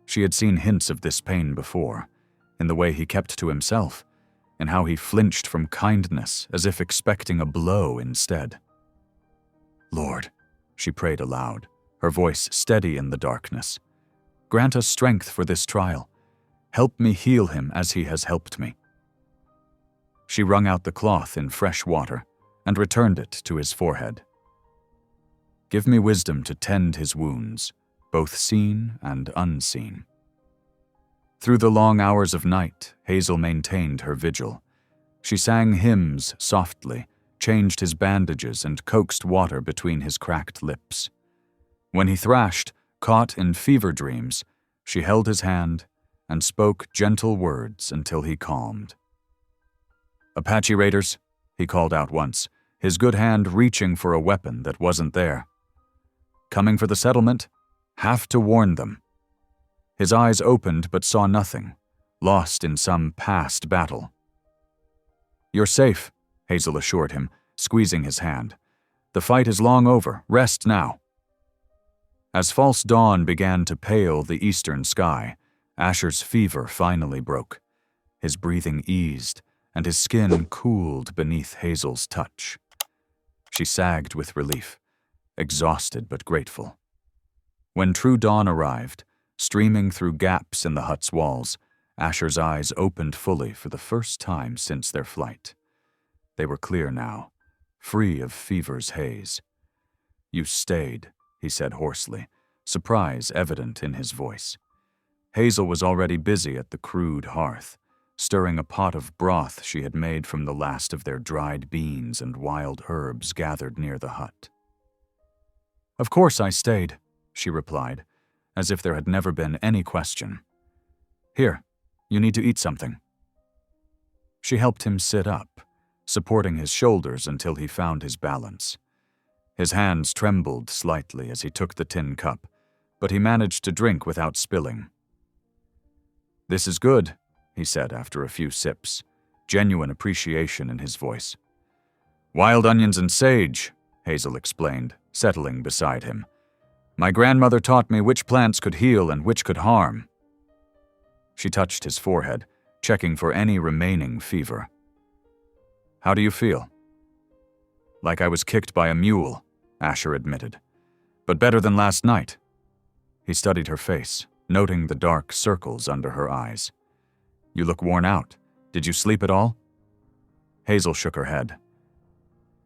She had seen hints of this pain before, in the way he kept to himself, in how he flinched from kindness as if expecting a blow instead. "Lord," she prayed aloud, her voice steady in the darkness, "grant us strength for this trial. Help me heal him as he has helped me." She wrung out the cloth in fresh water and returned it to his forehead. "Give me wisdom to tend his wounds, both seen and unseen. Through the long hours of night, Hazel maintained her vigil. She sang hymns softly, changed his bandages, and coaxed water between his cracked lips. When he thrashed, caught in fever dreams, she held his hand and spoke gentle words until he calmed. "Apache raiders," he called out once, his good hand reaching for a weapon that wasn't there. "Coming for the settlement? Have to warn them." His eyes opened but saw nothing, lost in some past battle. "You're safe," Hazel assured him, squeezing his hand. "The fight is long over. Rest now." As false dawn began to pale the eastern sky, Asher's fever finally broke. His breathing eased, and his skin cooled beneath Hazel's touch. She sagged with relief, exhausted but grateful. When true dawn arrived, streaming through gaps in the hut's walls, Asher's eyes opened fully for the first time since their flight. They were clear now, free of fever's haze. "You stayed," he said hoarsely, surprise evident in his voice. Hazel was already busy at the crude hearth, stirring a pot of broth she had made from the last of their dried beans and wild herbs gathered near the hut. "Of course I stayed," she replied, as if there had never been any question. "Here, you need to eat something." She helped him sit up, supporting his shoulders until he found his balance. His hands trembled slightly as he took the tin cup, but he managed to drink without spilling. "This is good," he said after a few sips, genuine appreciation in his voice. "Wild onions and sage," Hazel explained, settling beside him. "My grandmother taught me which plants could heal and which could harm." She touched his forehead, checking for any remaining fever. "How do you feel?" "Like I was kicked by a mule," Asher admitted. "But better than last night." He studied her face, noting the dark circles under her eyes. "You look worn out. Did you sleep at all?" Hazel shook her head.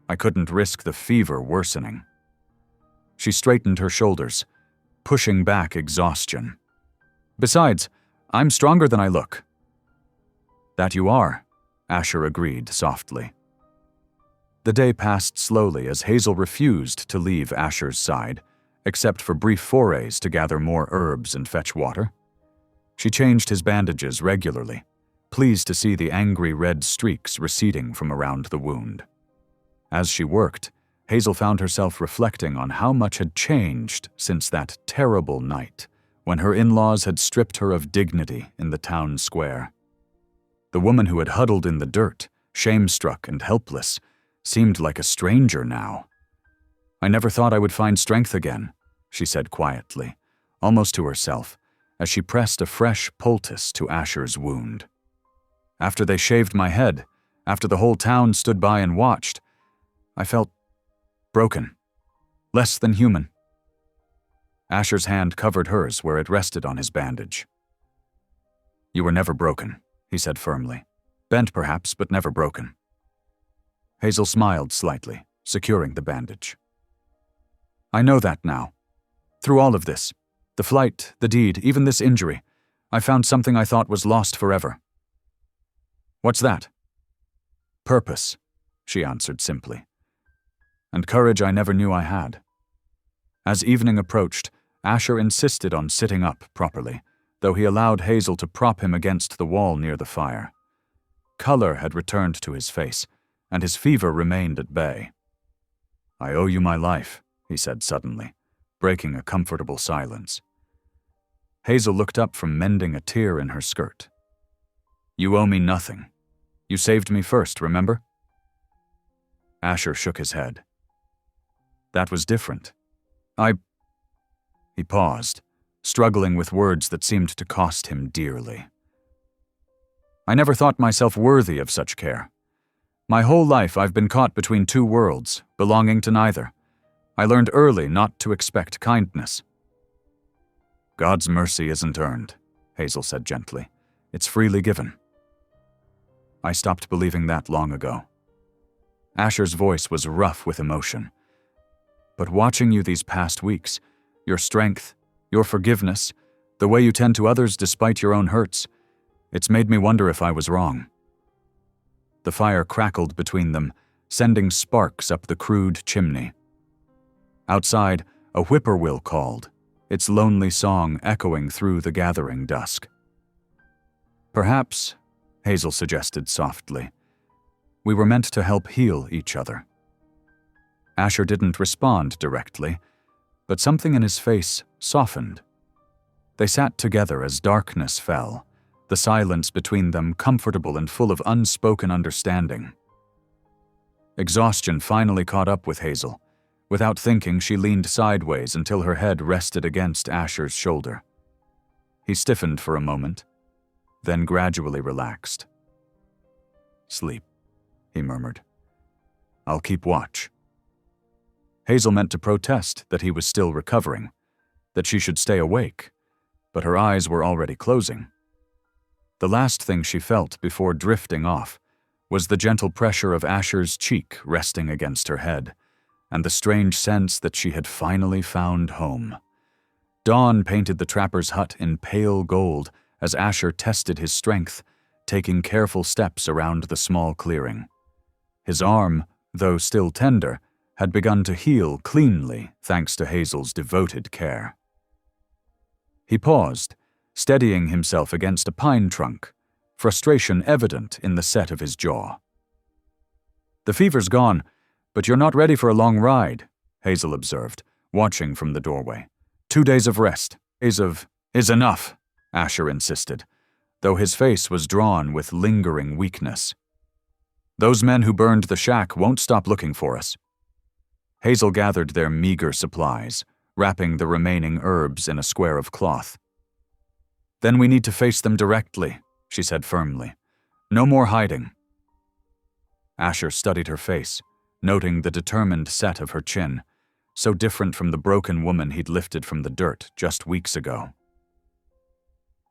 "I couldn't risk the fever worsening." She straightened her shoulders, pushing back exhaustion. "Besides, I'm stronger than I look." "That you are," Asher agreed softly. The day passed slowly as Hazel refused to leave Asher's side, except for brief forays to gather more herbs and fetch water. She changed his bandages regularly, pleased to see the angry red streaks receding from around the wound. As she worked, Hazel found herself reflecting on how much had changed since that terrible night when her in-laws had stripped her of dignity in the town square. The woman who had huddled in the dirt, shame-struck and helpless, seemed like a stranger now. "I never thought I would find strength again," she said quietly, almost to herself, as she pressed a fresh poultice to Asher's wound. "After they shaved my head, after the whole town stood by and watched, I felt broken, less than human." Asher's hand covered hers where it rested on his bandage. "You were never broken," he said firmly. "Bent perhaps, but never broken." Hazel smiled slightly, securing the bandage. "I know that now. Through all of this, the flight, the deed, even this injury, I found something I thought was lost forever." "What's that?" "Purpose," she answered simply. "And courage I never knew I had." As evening approached, Asher insisted on sitting up properly, though he allowed Hazel to prop him against the wall near the fire. Color had returned to his face, and his fever remained at bay. "I owe you my life," he said suddenly, breaking a comfortable silence. Hazel looked up from mending a tear in her skirt. "You owe me nothing. You saved me first, remember?" Asher shook his head. "That was different. He paused, struggling with words that seemed to cost him dearly. "I never thought myself worthy of such care. My whole life I've been caught between two worlds, belonging to neither. I learned early not to expect kindness." "God's mercy isn't earned," Hazel said gently. "It's freely given." "I stopped believing that long ago." Asher's voice was rough with emotion. "But watching you these past weeks, your strength, Your forgiveness, the way you tend to others despite your own hurts, it's made me wonder if I was wrong." The fire crackled between them, sending sparks up the crude chimney. Outside, a whippoorwill called, its lonely song echoing through the gathering dusk. "Perhaps," Hazel suggested softly, "we were meant to help heal each other." Asher didn't respond directly, but something in his face softened. They sat together as darkness fell, the silence between them comfortable and full of unspoken understanding. Exhaustion finally caught up with Hazel. Without thinking, she leaned sideways until her head rested against Asher's shoulder. He stiffened for a moment, then gradually relaxed. "Sleep," he murmured. "I'll keep watch." Hazel meant to protest that he was still recovering, that she should stay awake, but her eyes were already closing. The last thing she felt before drifting off was the gentle pressure of Asher's cheek resting against her head, and the strange sense that she had finally found home. Dawn painted the trapper's hut in pale gold as Asher tested his strength, taking careful steps around the small clearing. His arm, though still tender, had begun to heal cleanly thanks to Hazel's devoted care. He paused, steadying himself against a pine trunk, frustration evident in the set of his jaw. "The fever's gone, but you're not ready for a long ride," Hazel observed, watching from the doorway. 2 days of rest. Is enough," Asher insisted, though his face was drawn with lingering weakness. "Those men who burned the shack won't stop looking for us." Hazel gathered their meager supplies, wrapping the remaining herbs in a square of cloth. "Then we need to face them directly," she said firmly. "No more hiding." Asher studied her face, noting the determined set of her chin, so different from the broken woman he'd lifted from the dirt just weeks ago.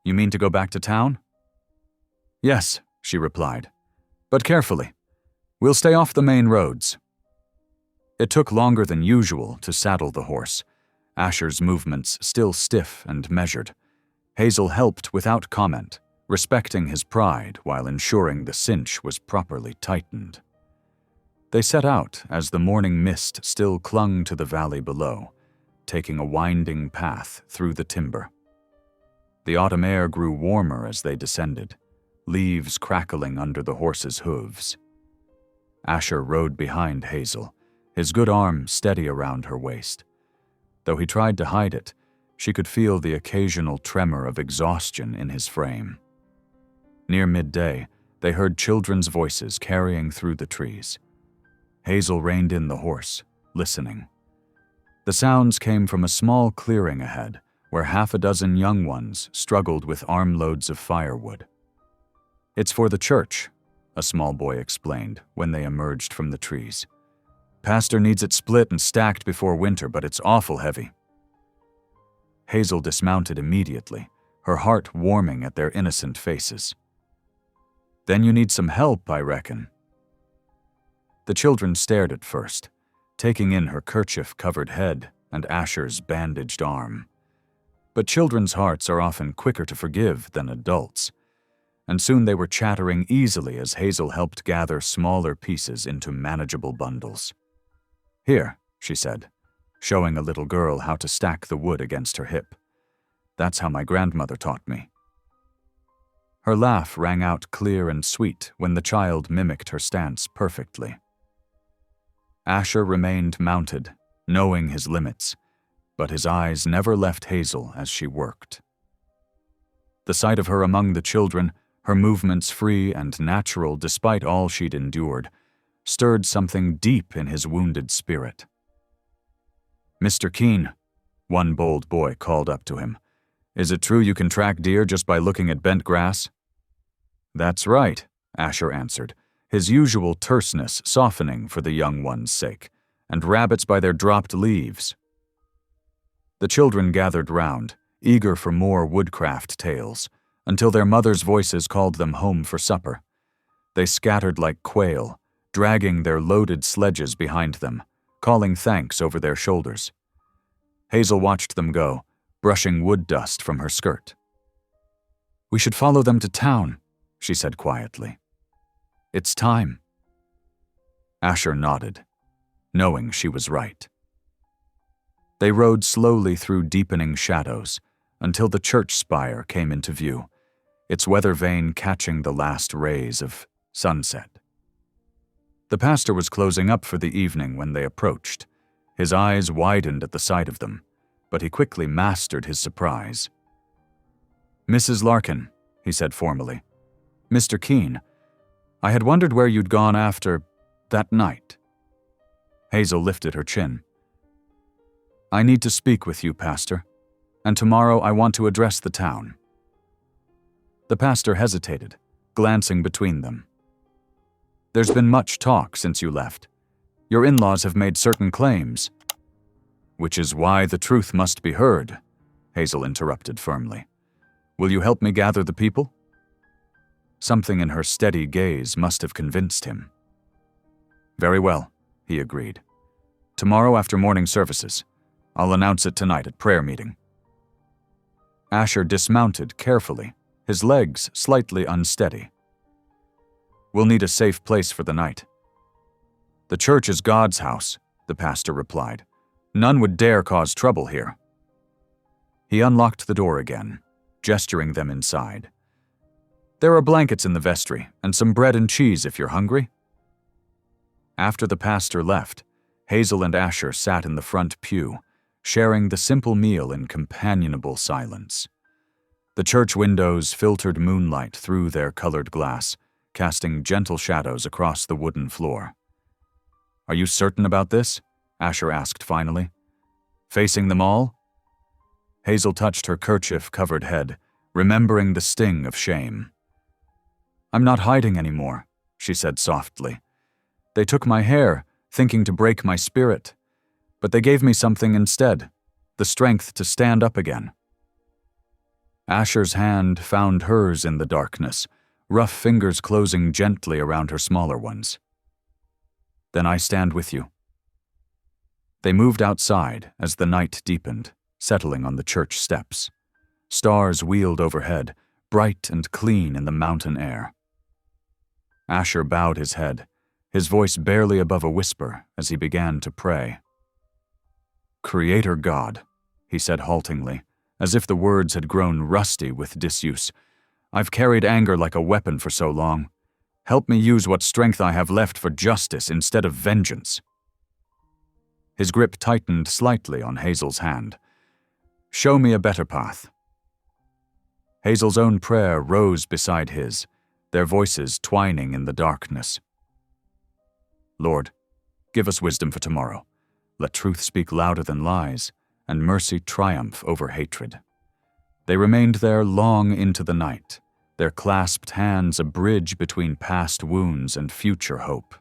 "You mean to go back to town?" "Yes," she replied, "but carefully. We'll stay off the main roads." It took longer than usual to saddle the horse, Asher's movements still stiff and measured. Hazel helped without comment, respecting his pride while ensuring the cinch was properly tightened. They set out as the morning mist still clung to the valley below, taking a winding path through the timber. The autumn air grew warmer as they descended, leaves crackling under the horses' hooves. Asher rode behind Hazel, his good arm steady around her waist. Though he tried to hide it, she could feel the occasional tremor of exhaustion in his frame. Near midday, they heard children's voices carrying through the trees. Hazel reined in the horse, listening. The sounds came from a small clearing ahead, where 6 young ones struggled with armloads of firewood. "It's for the church," a small boy explained when they emerged from the trees. "Pastor needs it split and stacked before winter, but it's awful heavy." Hazel dismounted immediately, her heart warming at their innocent faces. "Then you need some help, I reckon." The children stared at first, taking in her kerchief-covered head and Asher's bandaged arm. But children's hearts are often quicker to forgive than adults, and soon they were chattering easily as Hazel helped gather smaller pieces into manageable bundles. "Here," she said, showing a little girl how to stack the wood against her hip. "That's how my grandmother taught me." Her laugh rang out clear and sweet when the child mimicked her stance perfectly. Asher remained mounted, knowing his limits, but his eyes never left Hazel as she worked. The sight of her among the children, her movements free and natural despite all she'd endured, stirred something deep in his wounded spirit. "Mr. Keene," one bold boy called up to him, "is it true you can track deer just by looking at bent grass?" "That's right," Asher answered, his usual terseness softening for the young one's sake, "and rabbits by their dropped leaves." The children gathered round, eager for more woodcraft tales, until their mothers' voices called them home for supper. They scattered like quail, dragging their loaded sledges behind them, calling thanks over their shoulders. Hazel watched them go, brushing wood dust from her skirt. "We should follow them to town," she said quietly. "It's time." Asher nodded, knowing she was right. They rode slowly through deepening shadows until the church spire came into view, its weather vane catching the last rays of sunset. The pastor was closing up for the evening when they approached. His eyes widened at the sight of them, but he quickly mastered his surprise. "Mrs. Larkin," he said formally. "Mr. Keene, I had wondered where you'd gone after that night." Hazel lifted her chin. "I need to speak with you, Pastor, and tomorrow I want to address the town." The pastor hesitated, glancing between them. "There's been much talk since you left. Your in-laws have made certain claims." "Which is why the truth must be heard," Hazel interrupted firmly. "Will you help me gather the people?" Something in her steady gaze must have convinced him. "Very well," he agreed. "Tomorrow after morning services. I'll announce it tonight at prayer meeting." Asher dismounted carefully, his legs slightly unsteady. "We'll need a safe place for the night." "The church is God's house," the pastor replied. "None would dare cause trouble here." He unlocked the door again, gesturing them inside. "There are blankets in the vestry and some bread and cheese if you're hungry." After the pastor left, Hazel and Asher sat in the front pew, sharing the simple meal in companionable silence. The church windows filtered moonlight through their colored glass, casting gentle shadows across the wooden floor. "Are you certain about this?" Asher asked finally. "Facing them all?" Hazel touched her kerchief-covered head, remembering the sting of shame. "I'm not hiding anymore," she said softly. "They took my hair, thinking to break my spirit. But they gave me something instead, the strength to stand up again." Asher's hand found hers in the darkness, rough fingers closing gently around her smaller ones. "Then I stand with you." They moved outside as the night deepened, settling on the church steps. Stars wheeled overhead, bright and clean in the mountain air. Asher bowed his head, his voice barely above a whisper as he began to pray. "Creator God," he said haltingly, as if the words had grown rusty with disuse, "I've carried anger like a weapon for so long. Help me use what strength I have left for justice instead of vengeance." His grip tightened slightly on Hazel's hand. "Show me a better path." Hazel's own prayer rose beside his, their voices twining in the darkness. "Lord, give us wisdom for tomorrow. Let truth speak louder than lies, and mercy triumph over hatred." They remained there long into the night, their clasped hands a bridge between past wounds and future hope.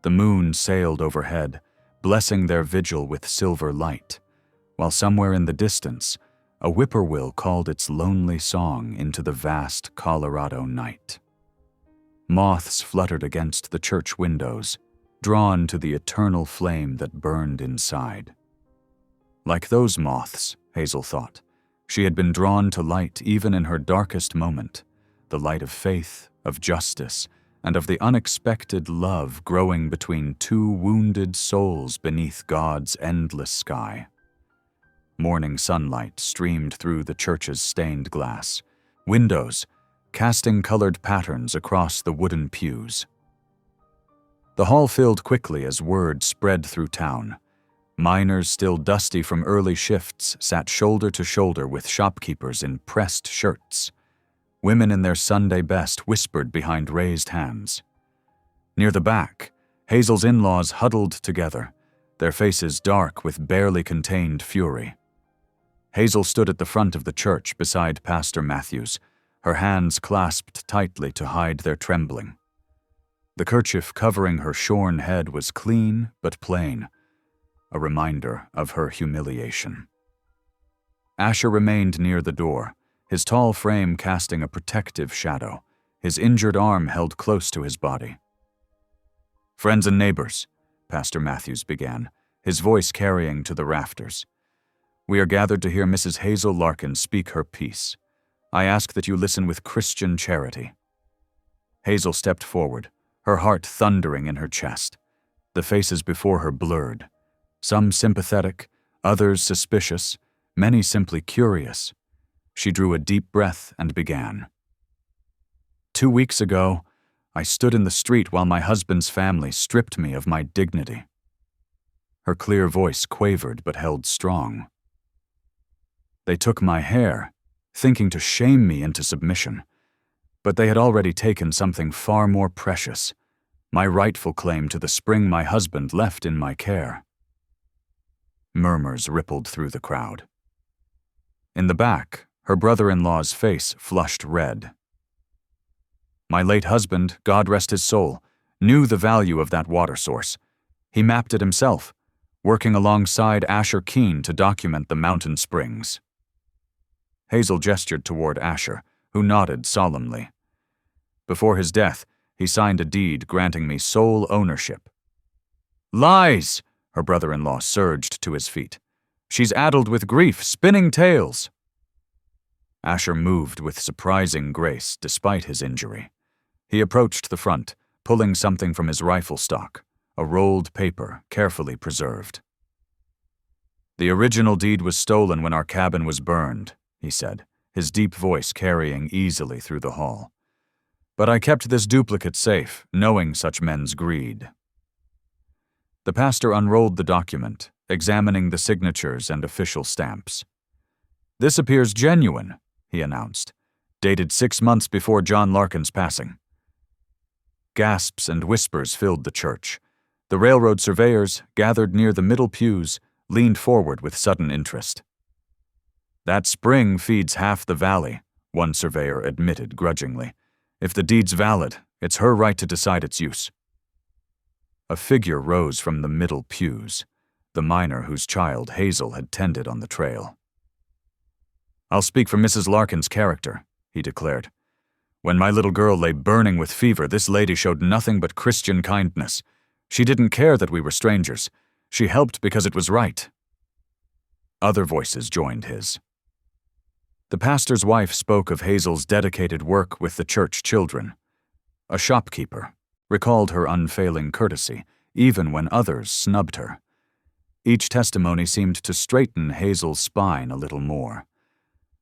The moon sailed overhead, blessing their vigil with silver light, while somewhere in the distance, a whippoorwill called its lonely song into the vast Colorado night. Moths fluttered against the church windows, drawn to the eternal flame that burned inside. Like those moths, Hazel thought, she had been drawn to light even in her darkest moment, the light of faith, of justice, and of the unexpected love growing between two wounded souls beneath God's endless sky. Morning sunlight streamed through the church's stained glass, windows casting colored patterns across the wooden pews. The hall filled quickly as word spread through town. Miners still dusty from early shifts sat shoulder to shoulder with shopkeepers in pressed shirts. Women in their Sunday best whispered behind raised hands. Near the back, Hazel's in-laws huddled together, their faces dark with barely contained fury. Hazel stood at the front of the church beside Pastor Matthews, her hands clasped tightly to hide their trembling. The kerchief covering her shorn head was clean but plain, a reminder of her humiliation. Asher remained near the door, his tall frame casting a protective shadow, his injured arm held close to his body. "Friends and neighbors," Pastor Matthews began, his voice carrying to the rafters, We are gathered to hear Mrs. Hazel Larkin speak her piece. I ask that you listen with Christian charity." Hazel stepped forward, her heart thundering in her chest. The faces before her blurred. Some sympathetic, others suspicious, many simply curious. She drew a deep breath and began. "2 weeks ago, I stood in the street while my husband's family stripped me of my dignity." Her clear voice quavered but held strong. "They took my hair, thinking to shame me into submission, but they had already taken something far more precious, my rightful claim to the spring my husband left in my care." Murmurs rippled through the crowd. In the back, her brother-in-law's face flushed red. "My late husband, God rest his soul, knew the value of that water source. He mapped it himself, working alongside Asher Keene to document the mountain springs." Hazel gestured toward Asher, who nodded solemnly. "Before his death, he signed a deed granting me sole ownership." "Lies!" Her brother-in-law surged to his feet. "She's addled with grief, spinning tales." Asher moved with surprising grace despite his injury. He approached the front, pulling something from his rifle stock, a rolled paper carefully preserved. "The original deed was stolen when our cabin was burned," he said, his deep voice carrying easily through the hall. "But I kept this duplicate safe, knowing such men's greed." The pastor unrolled the document, examining the signatures and official stamps. "This appears genuine," he announced, "dated 6 months before John Larkin's passing." Gasps and whispers filled the church. The railroad surveyors, gathered near the middle pews, leaned forward with sudden interest. "That spring feeds half the valley," one surveyor admitted grudgingly. "If the deed's valid, it's her right to decide its use." A figure rose from the middle pews, the miner whose child Hazel had tended on the trail. "I'll speak for Mrs. Larkin's character," he declared. "When my little girl lay burning with fever, this lady showed nothing but Christian kindness. She didn't care that we were strangers. She helped because it was right." Other voices joined his. The pastor's wife spoke of Hazel's dedicated work with the church children. A shopkeeper recalled her unfailing courtesy, even when others snubbed her. Each testimony seemed to straighten Hazel's spine a little more.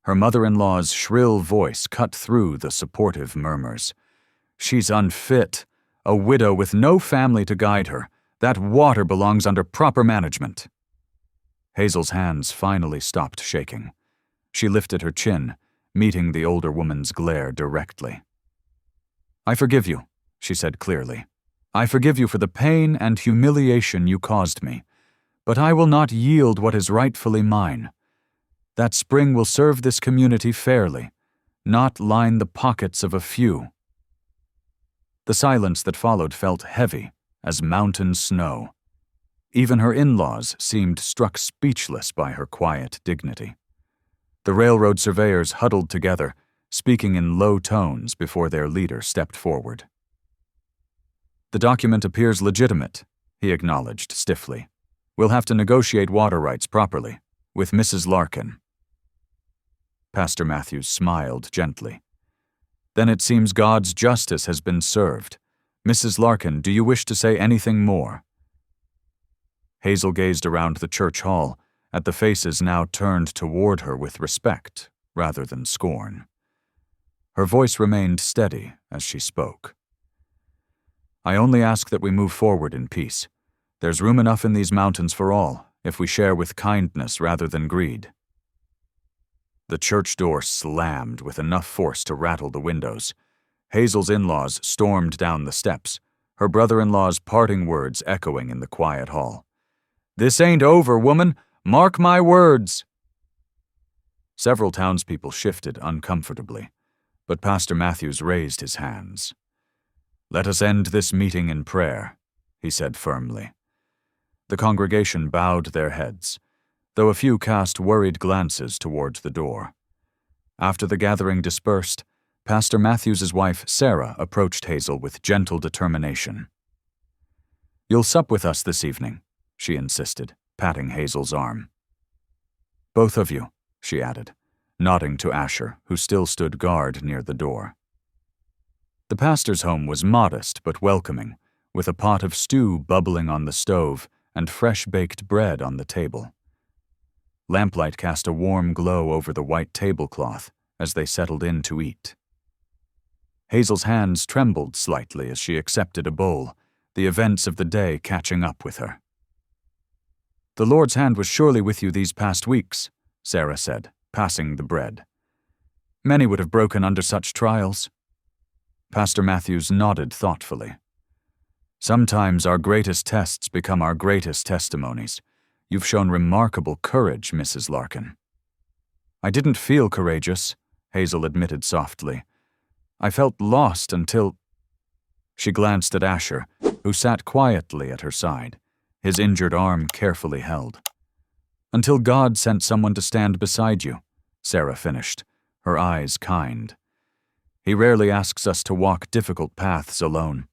Her mother-in-law's shrill voice cut through the supportive murmurs. "She's unfit, a widow with no family to guide her. That water belongs under proper management." Hazel's hands finally stopped shaking. She lifted her chin, meeting the older woman's glare directly. "I forgive you," she said clearly. "I forgive you for the pain and humiliation you caused me, but I will not yield what is rightfully mine. That spring will serve this community fairly, not line the pockets of a few." The silence that followed felt heavy as mountain snow. Even her in-laws seemed struck speechless by her quiet dignity. The railroad surveyors huddled together, speaking in low tones before their leader stepped forward. "The document appears legitimate," he acknowledged stiffly. "We'll have to negotiate water rights properly, with Mrs. Larkin." Pastor Matthews smiled gently. "Then it seems God's justice has been served. Mrs. Larkin, do you wish to say anything more?" Hazel gazed around the church hall, at the faces now turned toward her with respect rather than scorn. Her voice remained steady as she spoke. "I only ask that we move forward in peace. There's room enough in these mountains for all, if we share with kindness rather than greed." The church door slammed with enough force to rattle the windows. Hazel's in-laws stormed down the steps, her brother-in-law's parting words echoing in the quiet hall. "This ain't over, woman! Mark my words!" Several townspeople shifted uncomfortably, but Pastor Matthews raised his hands. "Let us end this meeting in prayer," he said firmly. The congregation bowed their heads, though a few cast worried glances towards the door. After the gathering dispersed, Pastor Matthews's wife, Sarah, approached Hazel with gentle determination. "You'll sup with us this evening," she insisted, patting Hazel's arm. Both of you, she added, nodding to Asher, who still stood guard near the door. The pastor's home was modest but welcoming, with a pot of stew bubbling on the stove and fresh-baked bread on the table. Lamplight cast a warm glow over the white tablecloth as they settled in to eat. Hazel's hands trembled slightly as she accepted a bowl, the events of the day catching up with her. "The Lord's hand was surely with you these past weeks," Sarah said, passing the bread. "Many would have broken under such trials." Pastor Matthews nodded thoughtfully. "Sometimes our greatest tests become our greatest testimonies. You've shown remarkable courage, Mrs. Larkin." "I didn't feel courageous," Hazel admitted softly. "I felt lost until—" She glanced at Asher, who sat quietly at her side, his injured arm carefully held. "Until God sent someone to stand beside you," Sarah finished, her eyes kind. "He rarely asks us to walk difficult paths alone."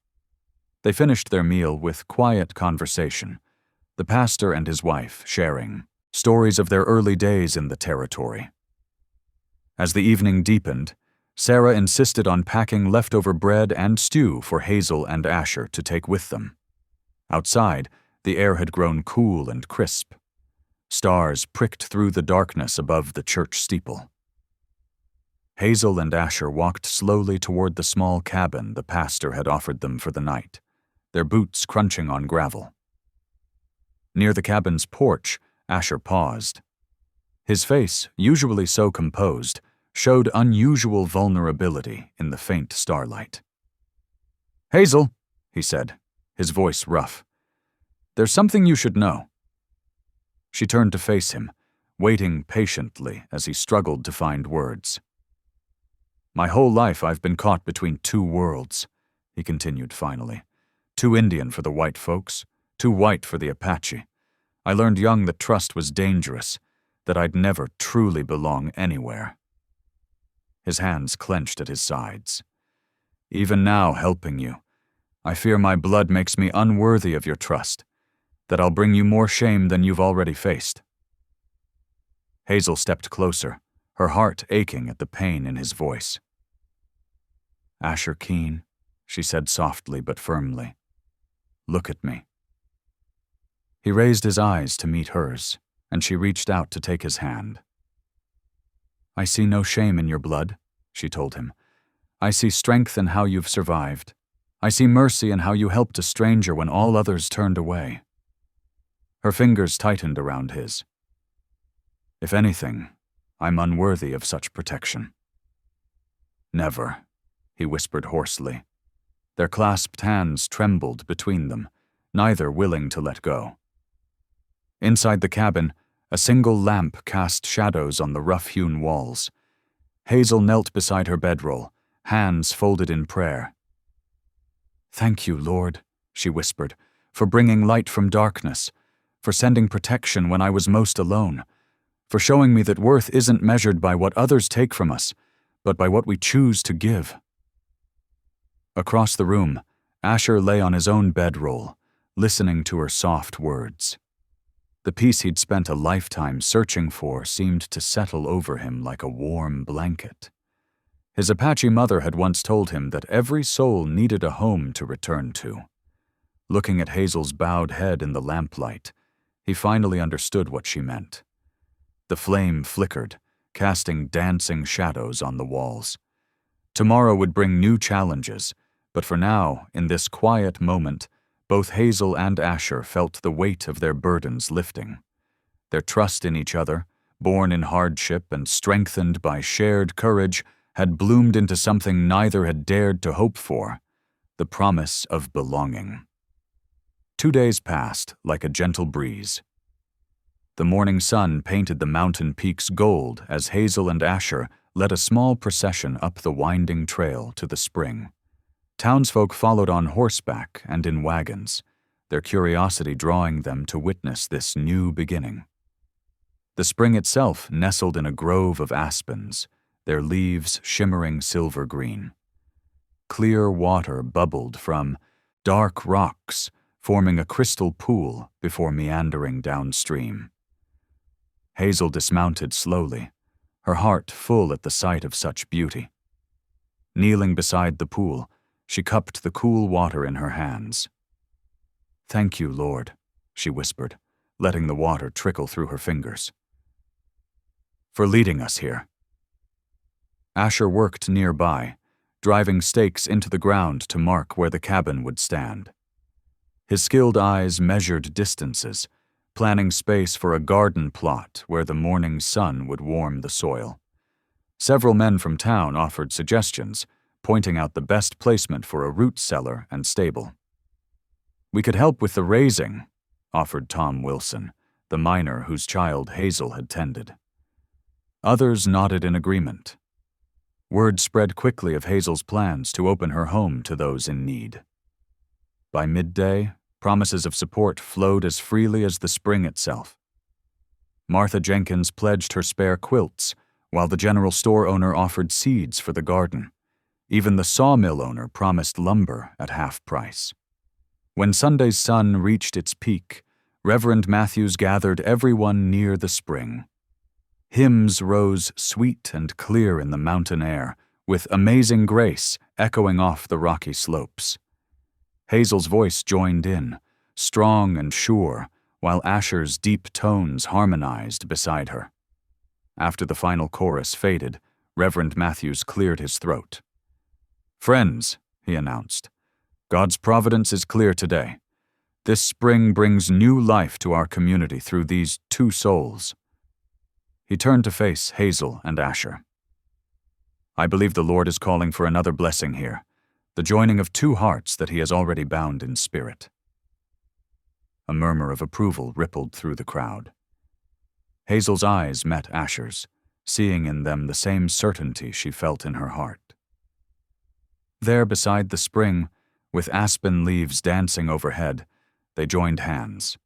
They finished their meal with quiet conversation, the pastor and his wife sharing stories of their early days in the territory. As the evening deepened, Sarah insisted on packing leftover bread and stew for Hazel and Asher to take with them. Outside, the air had grown cool and crisp. Stars pricked through the darkness above the church steeple. Hazel and Asher walked slowly toward the small cabin the pastor had offered them for the night, their boots crunching on gravel. Near the cabin's porch, Asher paused. His face, usually so composed, showed unusual vulnerability in the faint starlight. "Hazel," he said, his voice rough, "there's something you should know." She turned to face him, waiting patiently as he struggled to find words. "My whole life I've been caught between two worlds," he continued finally. "Too Indian for the white folks, too white for the Apache. I learned young that trust was dangerous, that I'd never truly belong anywhere." His hands clenched at his sides. "Even now, helping you, I fear my blood makes me unworthy of your trust, that I'll bring you more shame than you've already faced." Hazel stepped closer, her heart aching at the pain in his voice. "Asher Keene," she said softly but firmly, "look at me." He raised his eyes to meet hers, and she reached out to take his hand. "I see no shame in your blood," she told him. "I see strength in how you've survived. I see mercy in how you helped a stranger when all others turned away." Her fingers tightened around his. "If anything, I'm unworthy of such protection." "Never," he whispered hoarsely. Their clasped hands trembled between them, neither willing to let go. Inside the cabin, a single lamp cast shadows on the rough-hewn walls. Hazel knelt beside her bedroll, hands folded in prayer. "Thank you, Lord," she whispered, "for bringing light from darkness, for sending protection when I was most alone, for showing me that worth isn't measured by what others take from us, but by what we choose to give." Across the room, Asher lay on his own bedroll, listening to her soft words. The peace he'd spent a lifetime searching for seemed to settle over him like a warm blanket. His Apache mother had once told him that every soul needed a home to return to. Looking at Hazel's bowed head in the lamplight, he finally understood what she meant. The flame flickered, casting dancing shadows on the walls. Tomorrow would bring new challenges, but for now, in this quiet moment, both Hazel and Asher felt the weight of their burdens lifting. Their trust in each other, born in hardship and strengthened by shared courage, had bloomed into something neither had dared to hope for, the promise of belonging. 2 days passed like a gentle breeze. The morning sun painted the mountain peaks gold as Hazel and Asher led a small procession up the winding trail to the spring. Townsfolk followed on horseback and in wagons, their curiosity drawing them to witness this new beginning. The spring itself nestled in a grove of aspens, their leaves shimmering silver green. Clear water bubbled from dark rocks, forming a crystal pool before meandering downstream. Hazel dismounted slowly, her heart full at the sight of such beauty. Kneeling beside the pool, she cupped the cool water in her hands. "Thank you, Lord," she whispered, letting the water trickle through her fingers, "for leading us here." Asher worked nearby, driving stakes into the ground to mark where the cabin would stand. His skilled eyes measured distances, planning space for a garden plot where the morning sun would warm the soil. Several men from town offered suggestions, pointing out the best placement for a root cellar and stable. "We could help with the raising," offered Tom Wilson, the miner whose child Hazel had tended. Others nodded in agreement. Word spread quickly of Hazel's plans to open her home to those in need. By midday, promises of support flowed as freely as the spring itself. Martha Jenkins pledged her spare quilts, while the general store owner offered seeds for the garden. Even the sawmill owner promised lumber at half price. When Sunday's sun reached its peak, Reverend Matthews gathered everyone near the spring. Hymns rose sweet and clear in the mountain air, with Amazing Grace echoing off the rocky slopes. Hazel's voice joined in, strong and sure, while Asher's deep tones harmonized beside her. After the final chorus faded, Reverend Matthews cleared his throat. "Friends," he announced, "God's providence is clear today. This spring brings new life to our community through these two souls." He turned to face Hazel and Asher. "I believe the Lord is calling for another blessing here, the joining of two hearts that he has already bound in spirit." A murmur of approval rippled through the crowd. Hazel's eyes met Asher's, seeing in them the same certainty she felt in her heart. There beside the spring, with aspen leaves dancing overhead, they joined hands.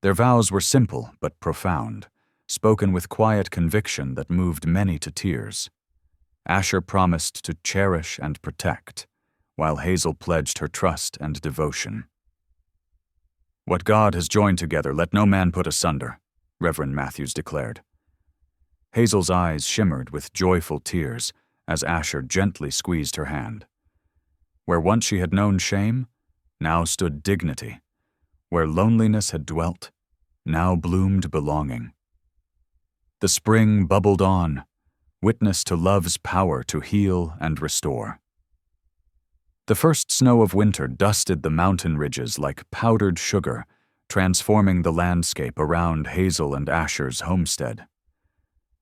Their vows were simple but profound, spoken with quiet conviction that moved many to tears. Asher promised to cherish and protect, while Hazel pledged her trust and devotion. "What God has joined together, let no man put asunder," Reverend Matthews declared. Hazel's eyes shimmered with joyful tears as Asher gently squeezed her hand. Where once she had known shame, now stood dignity. Where loneliness had dwelt, now bloomed belonging. The spring bubbled on, witness to love's power to heal and restore. The first snow of winter dusted the mountain ridges like powdered sugar, transforming the landscape around Hazel and Asher's homestead.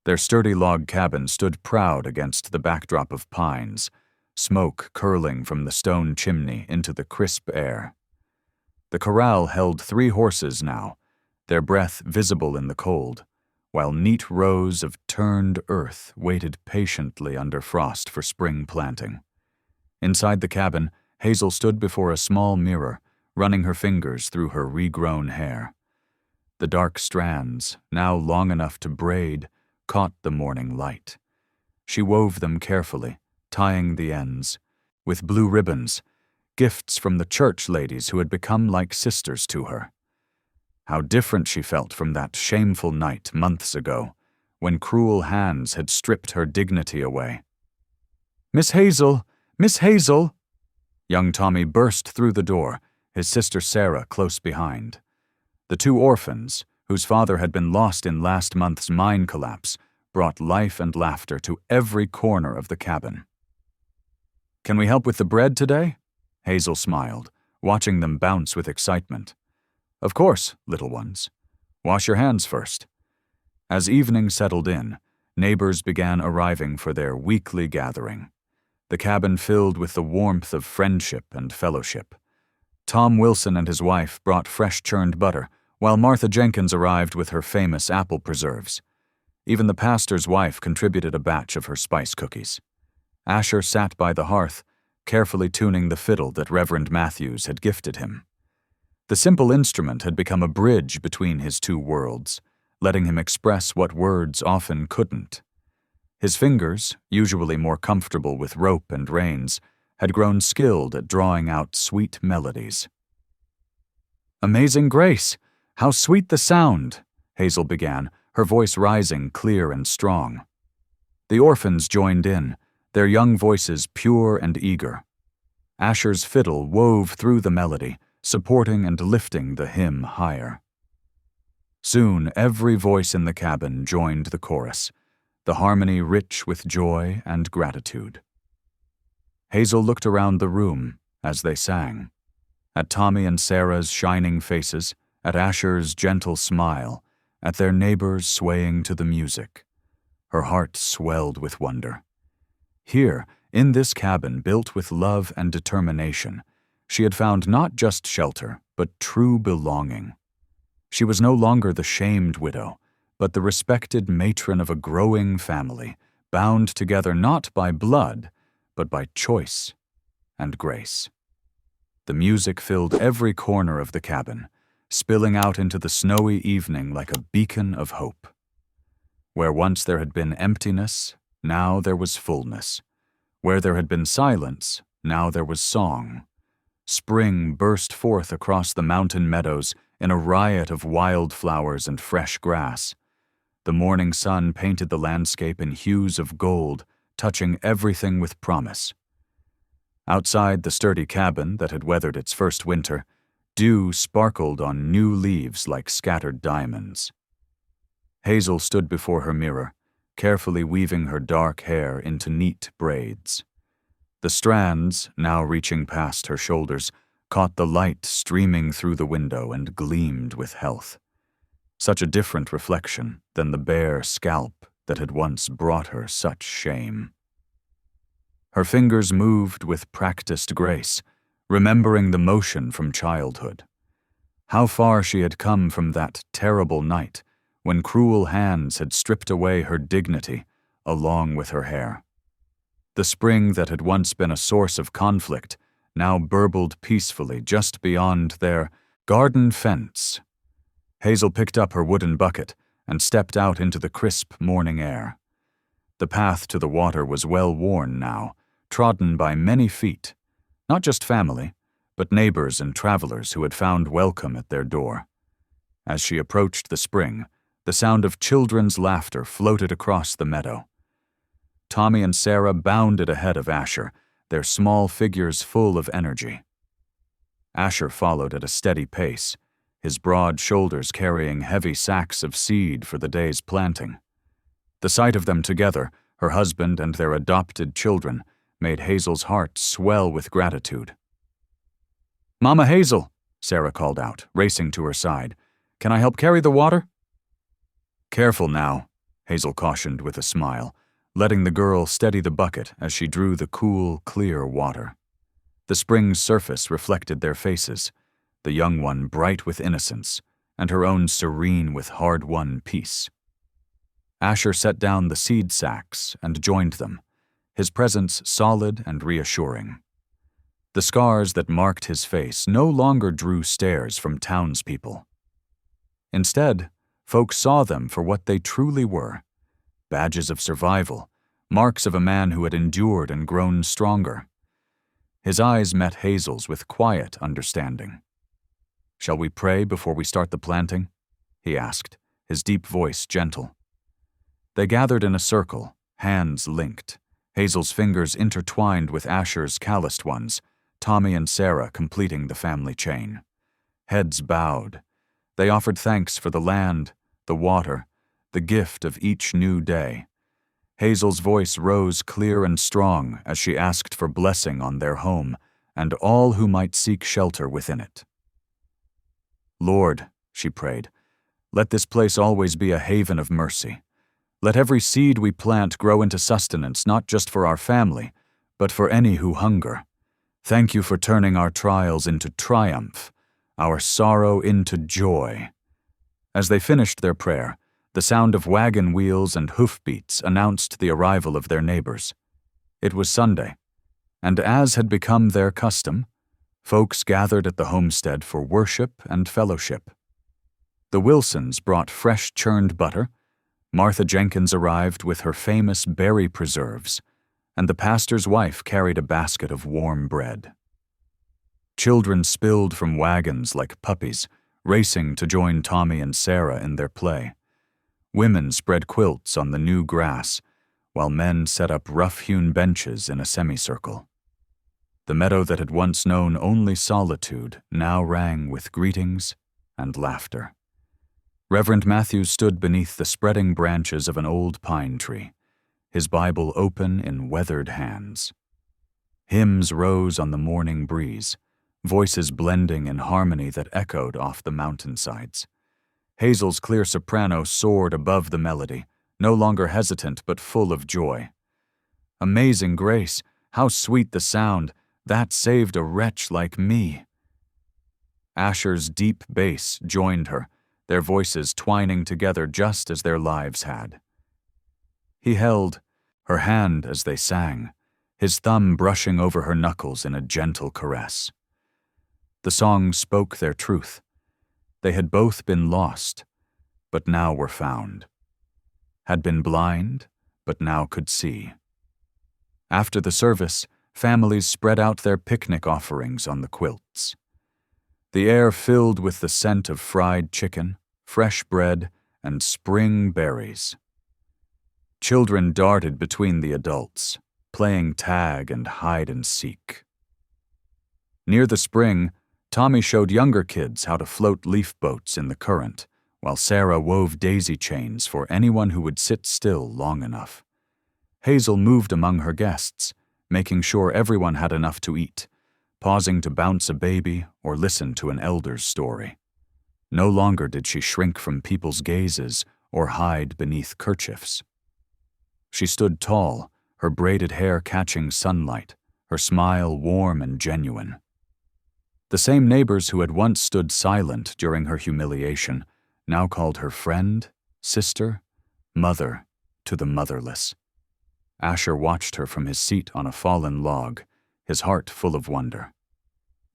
Their sturdy log cabin stood proud against the backdrop of pines, smoke curling from the stone chimney into the crisp air. The corral held 3 horses now, their breath visible in the cold, while neat rows of turned earth waited patiently under frost for spring planting. Inside the cabin, Hazel stood before a small mirror, running her fingers through her regrown hair. The dark strands, now long enough to braid, caught the morning light. She wove them carefully, tying the ends, with blue ribbons, gifts from the church ladies who had become like sisters to her. How different she felt from that shameful night months ago, when cruel hands had stripped her dignity away. "Miss Hazel! Miss Hazel!" Young Tommy burst through the door, his sister Sarah close behind. The 2 orphans, whose father had been lost in last month's mine collapse, brought life and laughter to every corner of the cabin. "Can we help with the bread today?" Hazel smiled, watching them bounce with excitement. "Of course, little ones. Wash your hands first." As evening settled in, neighbors began arriving for their weekly gathering. The cabin filled with the warmth of friendship and fellowship. Tom Wilson and his wife brought fresh churned butter, while Martha Jenkins arrived with her famous apple preserves. Even the pastor's wife contributed a batch of her spice cookies. Asher sat by the hearth, carefully tuning the fiddle that Reverend Matthews had gifted him. The simple instrument had become a bridge between his 2 worlds, letting him express what words often couldn't. His fingers, usually more comfortable with rope and reins, had grown skilled at drawing out sweet melodies. "Amazing Grace! How sweet the sound!" Hazel began, her voice rising clear and strong. The orphans joined in, their young voices pure and eager. Asher's fiddle wove through the melody, supporting and lifting the hymn higher. Soon every voice in the cabin joined the chorus, the harmony rich with joy and gratitude. Hazel looked around the room as they sang, at Tommy and Sarah's shining faces, at Asher's gentle smile, at their neighbors swaying to the music. Her heart swelled with wonder. Here, in this cabin built with love and determination, she had found not just shelter, but true belonging. She was no longer the shamed widow, but the respected matron of a growing family, bound together not by blood, but by choice and grace. The music filled every corner of the cabin, spilling out into the snowy evening like a beacon of hope. Where once there had been emptiness, now there was fullness. Where there had been silence, now there was song. Spring burst forth across the mountain meadows in a riot of wildflowers and fresh grass. The morning sun painted the landscape in hues of gold, touching everything with promise. Outside the sturdy cabin that had weathered its first winter, dew sparkled on new leaves like scattered diamonds. Hazel stood before her mirror, carefully weaving her dark hair into neat braids. The strands, now reaching past her shoulders, caught the light streaming through the window and gleamed with health. Such a different reflection than the bare scalp that had once brought her such shame. Her fingers moved with practiced grace, remembering the motion from childhood. How far she had come from that terrible night when cruel hands had stripped away her dignity along with her hair. The spring that had once been a source of conflict now burbled peacefully just beyond their garden fence. Hazel picked up her wooden bucket and stepped out into the crisp morning air. The path to the water was well worn now, trodden by many feet, not just family, but neighbors and travelers who had found welcome at their door. As she approached the spring, the sound of children's laughter floated across the meadow. Tommy and Sarah bounded ahead of Asher, their small figures full of energy. Asher followed at a steady pace, his broad shoulders carrying heavy sacks of seed for the day's planting. The sight of them together, her husband and their adopted children, made Hazel's heart swell with gratitude. "Mama Hazel," Sarah called out, racing to her side. "Can I help carry the water?" "Careful now," Hazel cautioned with a smile, letting the girl steady the bucket as she drew the cool, clear water. The spring's surface reflected their faces, the young one bright with innocence, and her own serene with hard-won peace. Asher set down the seed sacks and joined them, his presence solid and reassuring. The scars that marked his face no longer drew stares from townspeople. Instead, folks saw them for what they truly were, badges of survival, marks of a man who had endured and grown stronger. His eyes met Hazel's with quiet understanding. "Shall we pray before we start the planting?" he asked, his deep voice gentle. They gathered in a circle, hands linked, Hazel's fingers intertwined with Asher's calloused ones, Tommy and Sarah completing the family chain. Heads bowed, they offered thanks for the land, the water, the gift of each new day. Hazel's voice rose clear and strong as she asked for blessing on their home and all who might seek shelter within it. "Lord," she prayed, "let this place always be a haven of mercy. Let every seed we plant grow into sustenance not just for our family, but for any who hunger. Thank you for turning our trials into triumph, our sorrow into joy." As they finished their prayer, the sound of wagon wheels and hoofbeats announced the arrival of their neighbors. It was Sunday, and as had become their custom, folks gathered at the homestead for worship and fellowship. The Wilsons brought fresh churned butter, Martha Jenkins arrived with her famous berry preserves, and the pastor's wife carried a basket of warm bread. Children spilled from wagons like puppies, racing to join Tommy and Sarah in their play. Women spread quilts on the new grass, while men set up rough-hewn benches in a semicircle. The meadow that had once known only solitude now rang with greetings and laughter. Reverend Matthews stood beneath the spreading branches of an old pine tree, his Bible open in weathered hands. Hymns rose on the morning breeze, voices blending in harmony that echoed off the mountainsides. Hazel's clear soprano soared above the melody, no longer hesitant but full of joy. Amazing grace, how sweet the sound, that saved a wretch like me. Asher's deep bass joined her, their voices twining together just as their lives had. He held her hand as they sang, his thumb brushing over her knuckles in a gentle caress. The song spoke their truth. They had both been lost, but now were found. Had been blind, but now could see. After the service, families spread out their picnic offerings on the quilts. The air filled with the scent of fried chicken, fresh bread, and spring berries. Children darted between the adults, playing tag and hide and seek. Near the spring, Tommy showed younger kids how to float leaf boats in the current, while Sarah wove daisy chains for anyone who would sit still long enough. Hazel moved among her guests, making sure everyone had enough to eat, pausing to bounce a baby or listen to an elder's story. No longer did she shrink from people's gazes or hide beneath kerchiefs. She stood tall, her braided hair catching sunlight, her smile warm and genuine. The same neighbors who had once stood silent during her humiliation now called her friend, sister, mother to the motherless. Asher watched her from his seat on a fallen log, his heart full of wonder.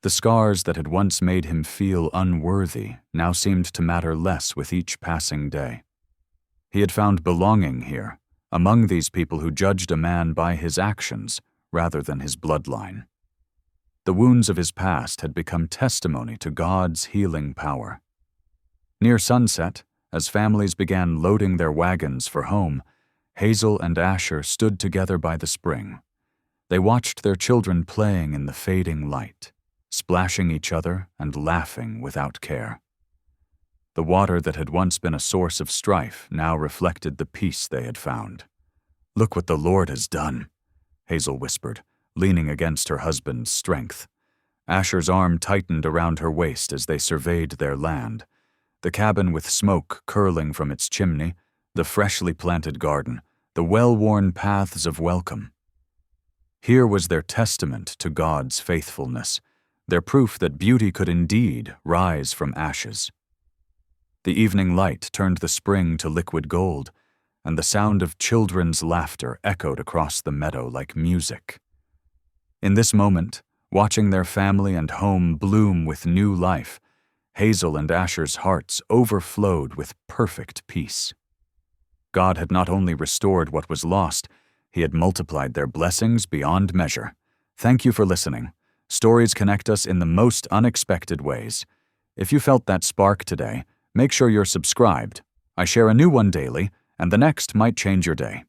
The scars that had once made him feel unworthy now seemed to matter less with each passing day. He had found belonging here, among these people who judged a man by his actions rather than his bloodline. The wounds of his past had become testimony to God's healing power. Near sunset, as families began loading their wagons for home, Hazel and Asher stood together by the spring. They watched their children playing in the fading light, splashing each other and laughing without care. The water that had once been a source of strife now reflected the peace they had found. "Look what the Lord has done," Hazel whispered, leaning against her husband's strength. Asher's arm tightened around her waist as they surveyed their land, the cabin with smoke curling from its chimney, the freshly planted garden, the well-worn paths of welcome. Here was their testament to God's faithfulness, their proof that beauty could indeed rise from ashes. The evening light turned the spring to liquid gold, and the sound of children's laughter echoed across the meadow like music. In this moment, watching their family and home bloom with new life, Hazel and Asher's hearts overflowed with perfect peace. God had not only restored what was lost, He had multiplied their blessings beyond measure. Thank you for listening. Stories connect us in the most unexpected ways. If you felt that spark today, make sure you're subscribed. I share a new one daily, and the next might change your day.